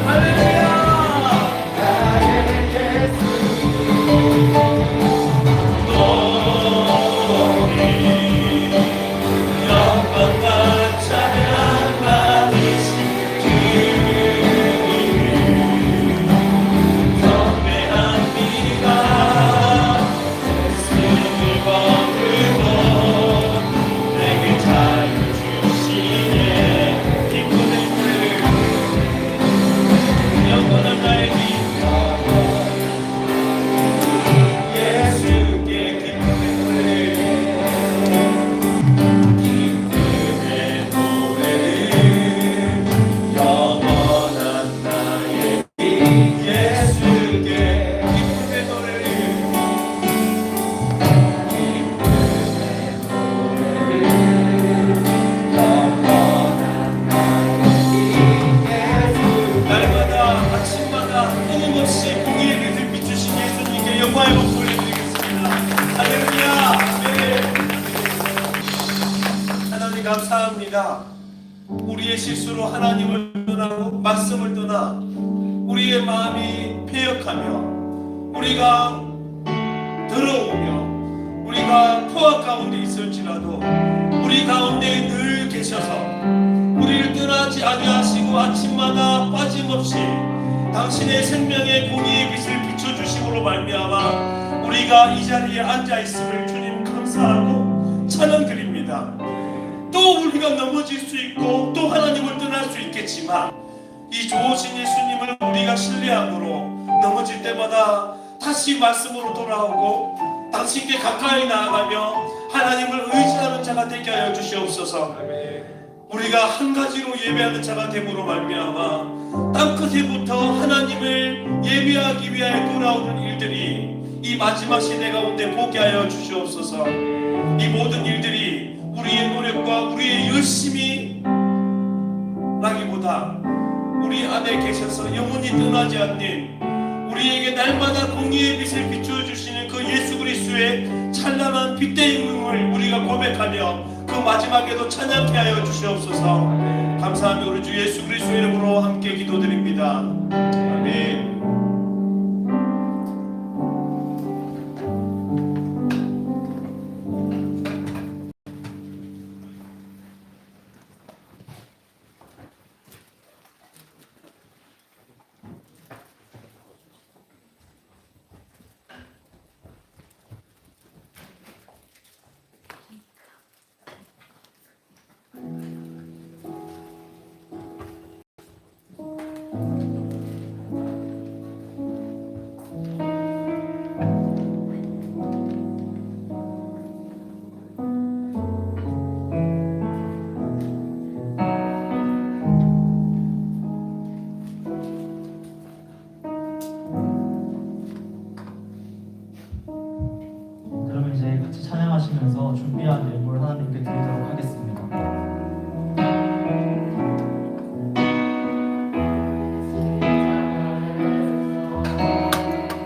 할렐루야. 우리가 우리의 실수로 하나님을 떠나고 말씀을 떠나 우리의 마음이 패역하며 우리가 더러우며 우리가 포악 가운데 있을지라도 우리 가운데 늘 계셔서 우리를 떠나지 아니하시고 아침마다 빠짐없이 당신의 생명의 공의의 빛을 비춰주심으로 말미암아 우리가 이 자리에 앉아있음을 주님 감사하고 찬양드립니다. 또 우리가 넘어질 수 있고 또 하나님을 떠날 수 있겠지만 이 좋으신 예수님을 우리가 신뢰함으로 넘어질 때마다 다시 말씀으로 돌아오고 당신께 가까이 나아가며 하나님을 의지하는 자가 되게 하여 주시옵소서. 우리가 한 가지로 예배하는 자가 됨으로 말미암아 땅끝에부터 하나님을 예배하기 위하여 돌아오는 일들이 이 마지막 시대 가운데 보게 하여 주시옵소서. 이 모든 일들이 우리의 노력과 우리의 열심이 라기보다 우리 안에 계셔서 영원히 떠나지 않는 우리에게 날마다 공의의 빛을 비추어주시는 그 예수 그리스도의 찬란한 빛의 임금을 우리가 고백하며 그 마지막에도 찬양케 하여 주시옵소서. 감사하며 우리 주 예수 그리스도의 이름으로 함께 기도드립니다. 아멘. 그럼 이제 같이 찬양하시면서 준비한 예물 하나님께 드리도록 하겠습니다.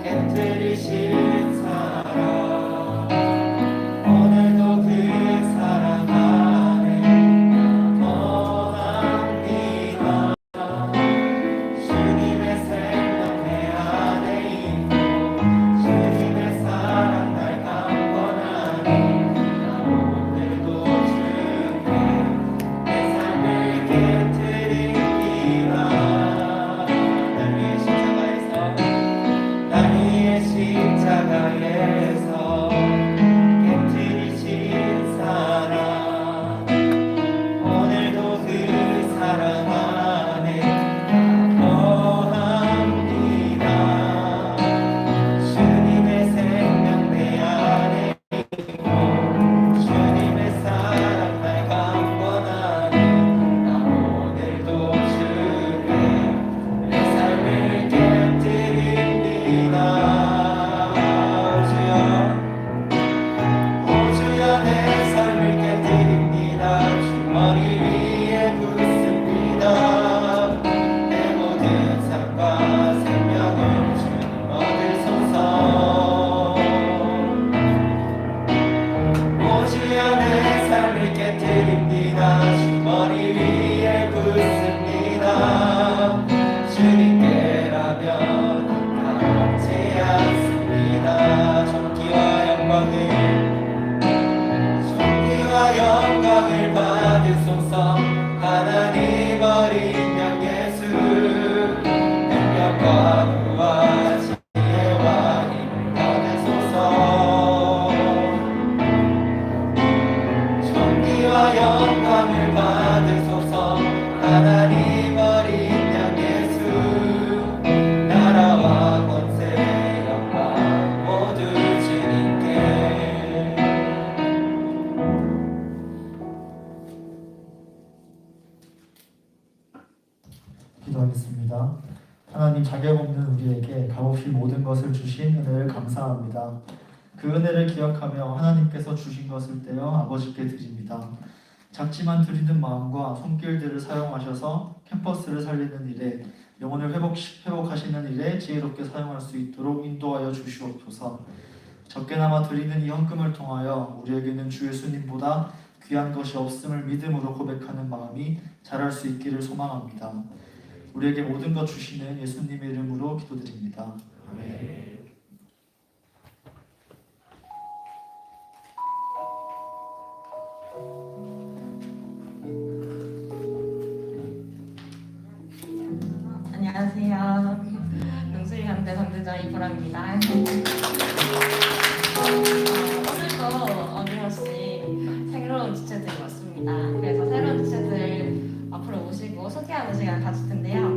깨뜨리신 사랑 오늘도 그 사랑 안에 거합니다. 주님의 생명 내 안에 있고 주님의 사랑 날 강권하니 나 오늘도 주께 내 삶을 깨뜨립니다. 날 위해 십자가에서 깨뜨리신 사랑 오늘도 그 사랑 안에 거합니다. 주님의 생명 내 안에 있고 주님의 사랑 날 강권하니 나 오늘도 주께 내 삶을 깨뜨립니다. 오주여 내 삶을 깨뜨립니다. 주 머리 위에 붓습니다. 내 모든 삶과 생명을 주님 얻으소서. 오주여 내 삶을 깨뜨립니다. 주 머리 위에 붓습니다. 주님께라면 가롭지 않습니다. 존귀와 영광을 받으소서. 하나님 어린 양 예수 능력과 부와 지혜와 힘을 받으소서. 존귀와 영광을 받으소서. 하나님 어린 양 예수 나라와 권세 영광 모두 주님께. 기도하겠습니다. 하나님, 자격 없는 우리에게 값없이 모든 것을 주신 은혜를 감사합니다. 그 은혜를 기억하며 하나님께서 주신 것을 떼어 아버지께 드립니다. 작지만 드리는 마음과 손길들을 사용하셔서 캠퍼스를 살리는 일에, 영혼을 회복하시는 일에 지혜롭게 사용할 수 있도록 인도하여 주시옵소서. 적게나마 드리는 이 헌금을 통하여 우리에게는 주 예수님보다 귀한 것이 없음을 믿음으로 고백하는 마음이 자랄 수 있기를 소망합니다. 우리에게 모든 것 주시는 예수님의 이름으로 기도드립니다. 안녕하세요. 농수리한대 선대자 이보라입니다. 오늘도 어김없이 새로운 주체들이 왔습니다. 그래서 새로운 주체들 앞으로 모시고 소개하는 시간을 가질 텐데요.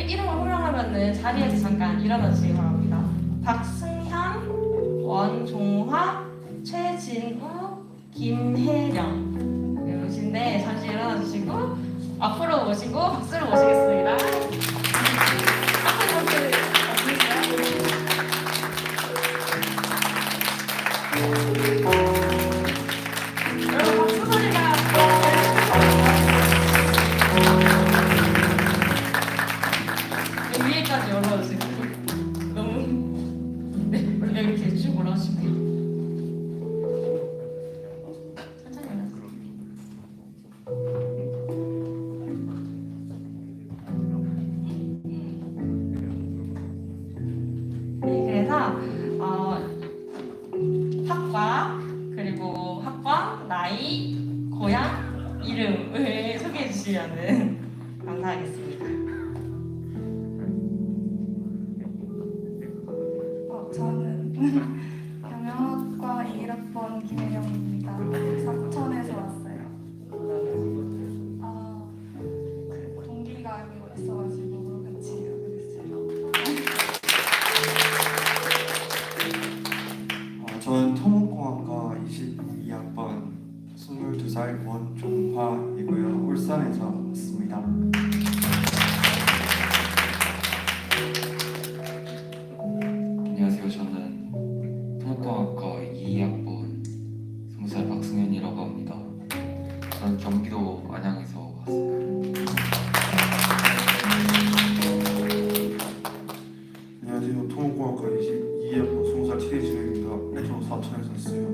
이름을 호명하면은 자리에서 잠깐 일어나 주시기 바랍니다. 박승현, 원종화, 최진우, 김혜령 이러신데 잠시 일어나 주시고 앞으로 모시고 박수로 모시겠습니다. 앞에 박수 여러분 박수 소리가 위에까지 올라오시고 너무 네 원래 이렇게 쭉 올라오시고요. 천천히 올라오세요. 네, 그래서 학과 그리고 학번, 나이, 고향, 이름을 소개해 주시면은 감사하겠습니다. 저는 경영학과 1학번 김혜령입니다. 사천에서 왔어요. 그 동기가 알고 있어가지고 같이 하게 됐어요. 저는 토목공학과 22학번 22살 원종화이고요. 울산에서 왔습니다. 안녕하세요. 저는 토목공학과 2학번 20살 박승현이라고 합니다. 저는 경기도 안양에서 왔어요. 안녕하세요. 토목공학과 22학번 20살 최진우입니다. 저 사천에서 왔어요.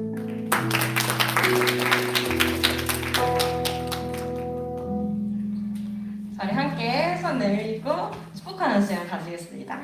저희 함께 손 내밀고 축복하는 시간 가지겠습니다.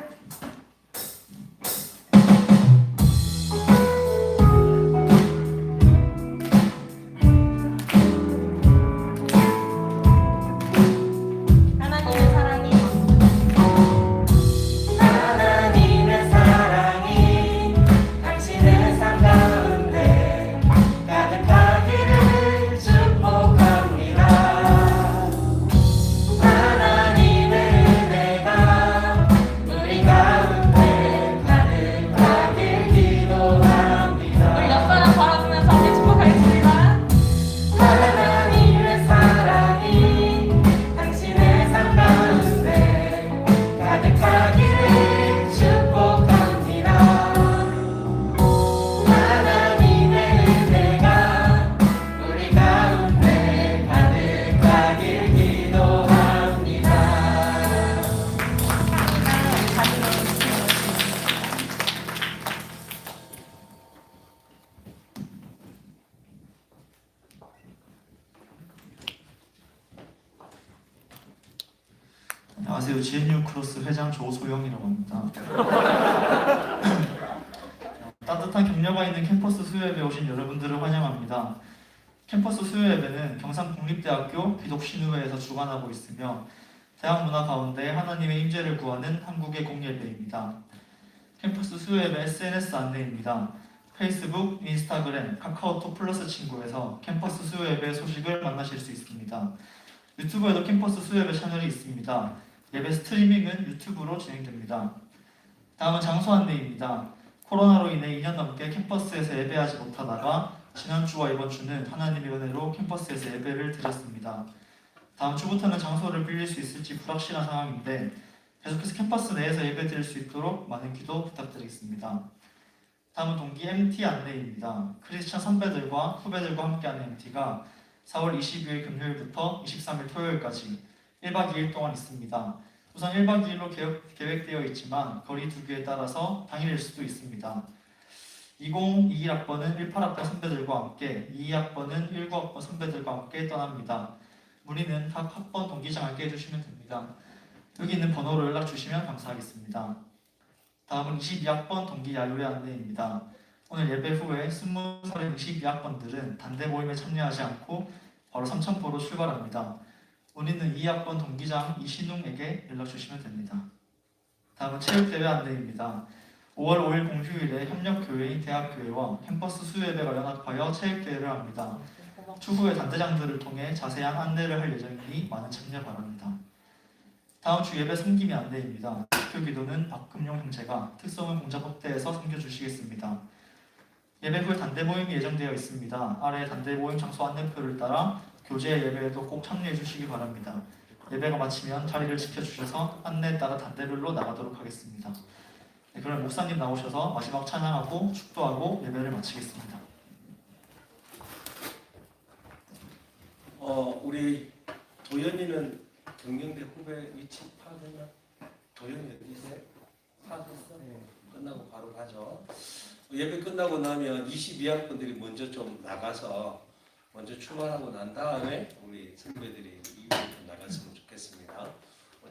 하나님의 사랑이 당신의 삶 가운데 가득하기를 축복합니다. 하나님의 은혜가 우리 가운데 가득하길 기도합니다. 우리 옆 사람 바라보면서 함께 축복하겠습니다. 하나님의 사랑이 당신의 삶 가운데 가득하기를 축복합니다. 하나님의 은혜가 우리 가운데 가득하길 기도합니다. 안녕하세요. GNU 크로스 회장 조소영이라고 합니다. 따뜻한 격려가 있는 캠퍼스 수요예배에 오신 여러분들을 환영합니다. 캠퍼스 수요예배는 경상국립대학교 기독신우회에서 주관하고 있으며 대학 문화 가운데 하나님의 임재를 구하는 한국의 공예배입니다. 캠퍼스 수요예배 SNS 안내입니다. 페이스북, 인스타그램, 카카오톡 플러스 친구에서 캠퍼스 수요예배 소식을 만나실 수 있습니다. 유튜브에도 캠퍼스 수요예배 채널이 있습니다. 예배 스트리밍은 유튜브로 진행됩니다. 다음은 장소 안내입니다. 코로나로 인해 2년 넘게 캠퍼스에서 예배하지 못하다가 지난주와 이번 주는 하나님의 은혜로 캠퍼스에서 예배를 드렸습니다. 다음 주부터는 장소를 빌릴 수 있을지 불확실한 상황인데 계속해서 캠퍼스 내에서 예배 드릴 수 있도록 많은 기도 부탁드리겠습니다. 다음은 동기 MT 안내입니다. 크리스찬 선배들과 후배들과 함께하는 MT가 4월 22일 금요일부터 23일 토요일까지 1박 2일 동안 있습니다. 우선 1박 2일로 계획되어 있지만 거리 두기에 따라서 당일일 수도 있습니다. 2021학번은 18학번 선배들과 함께 22학번은 19학번 선배들과 함께 떠납니다. 문의는 각 학번 동기장에게 해주시면 됩니다. 여기 있는 번호로 연락 주시면 감사하겠습니다. 다음은 22학번 동기 야유회 안내입니다. 오늘 예배 후에 20살의 22학번들은 단대 모임에 참여하지 않고 바로 삼천포로 출발합니다. 문의는 2학번 동기장 이신웅에게 연락 주시면 됩니다. 다음은 체육대회 안내입니다. 5월 5일 공휴일에 협력교회인 대학교회와 캠퍼스 수요예배가 연합하여 체육대회를 합니다. 추후에 단대장들을 통해 자세한 안내를 할 예정이니 많은 참여 바랍니다. 다음 주 예배 섬김이 안내입니다. 기도는 박금용 형제가 특성은 공자법대에서 섬겨주시겠습니다. 예배 후에 단대 모임이 예정되어 있습니다. 아래 단대 모임 장소 안내표를 따라 교제 예배에도 꼭 참여해 주시기 바랍니다. 예배가 마치면 자리를 지켜주셔서 안내에 따라 단대별로 나가도록 하겠습니다. 네, 그럼 목사님 나오셔서 마지막 찬양하고 축도하고 예배를 마치겠습니다. 우리 도연이는 경영대 후배 위치 파악했나? 도연이 어디 있어요? 파악했어? 끝나고 바로 가죠. 예배 끝나고 나면 22학번들이 먼저 좀 나가서 먼저 출발하고 난 다음에 우리 선배들이 이후에 좀 나갔으면 좋겠습니다.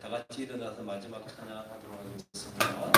다 같이 일어나서 마지막 찬양하도록 하겠습니다.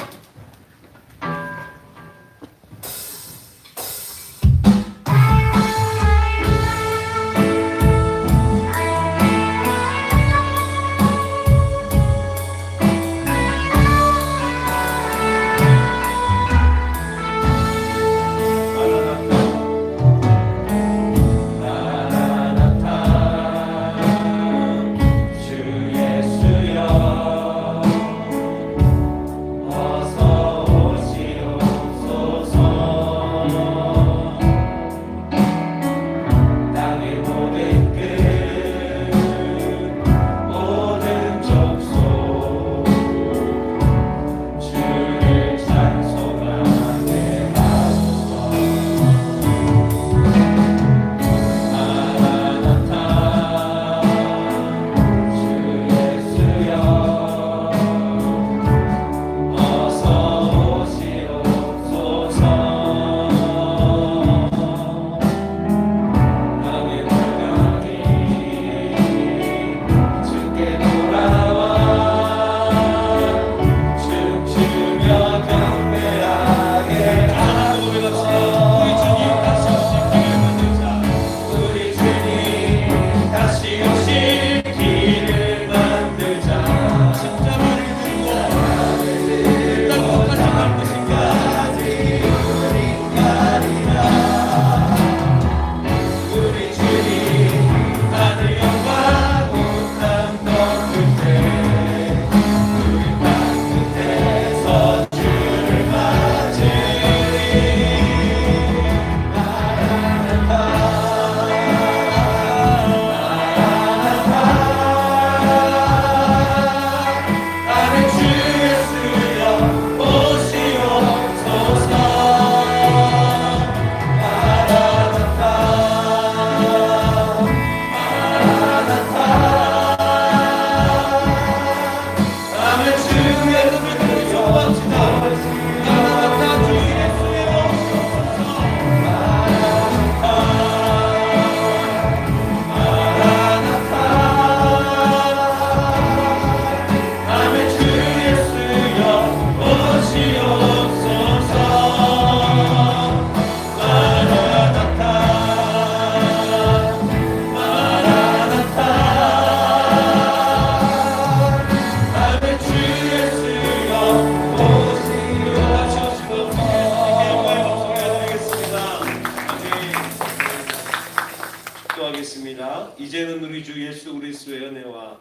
기도하겠습니다. 이제는 우리 주 예수 그리스도의 은혜와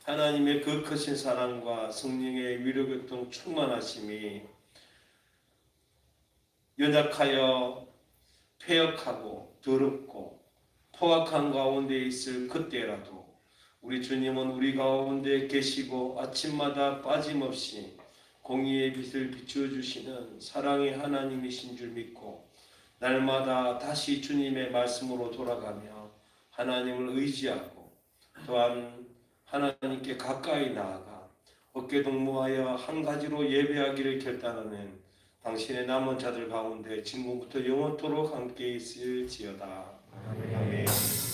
하나님의 그 크신 사랑과 성령의 위로교통 충만하심이 연약하여 폐역하고 더럽고 포악한 가운데 있을 그때라도 우리 주님은 우리 가운데 계시고 아침마다 빠짐없이 공의의 빛을 비추어주시는 사랑의 하나님이신 줄 믿고 날마다 다시 주님의 말씀으로 돌아가며 하나님을 의지하고 또한 하나님께 가까이 나아가 어깨동무하여 한 가지로 예배하기를 결단하는 당신의 남은 자들 가운데 지금부터 영원토록 함께 있을지어다. 아멘.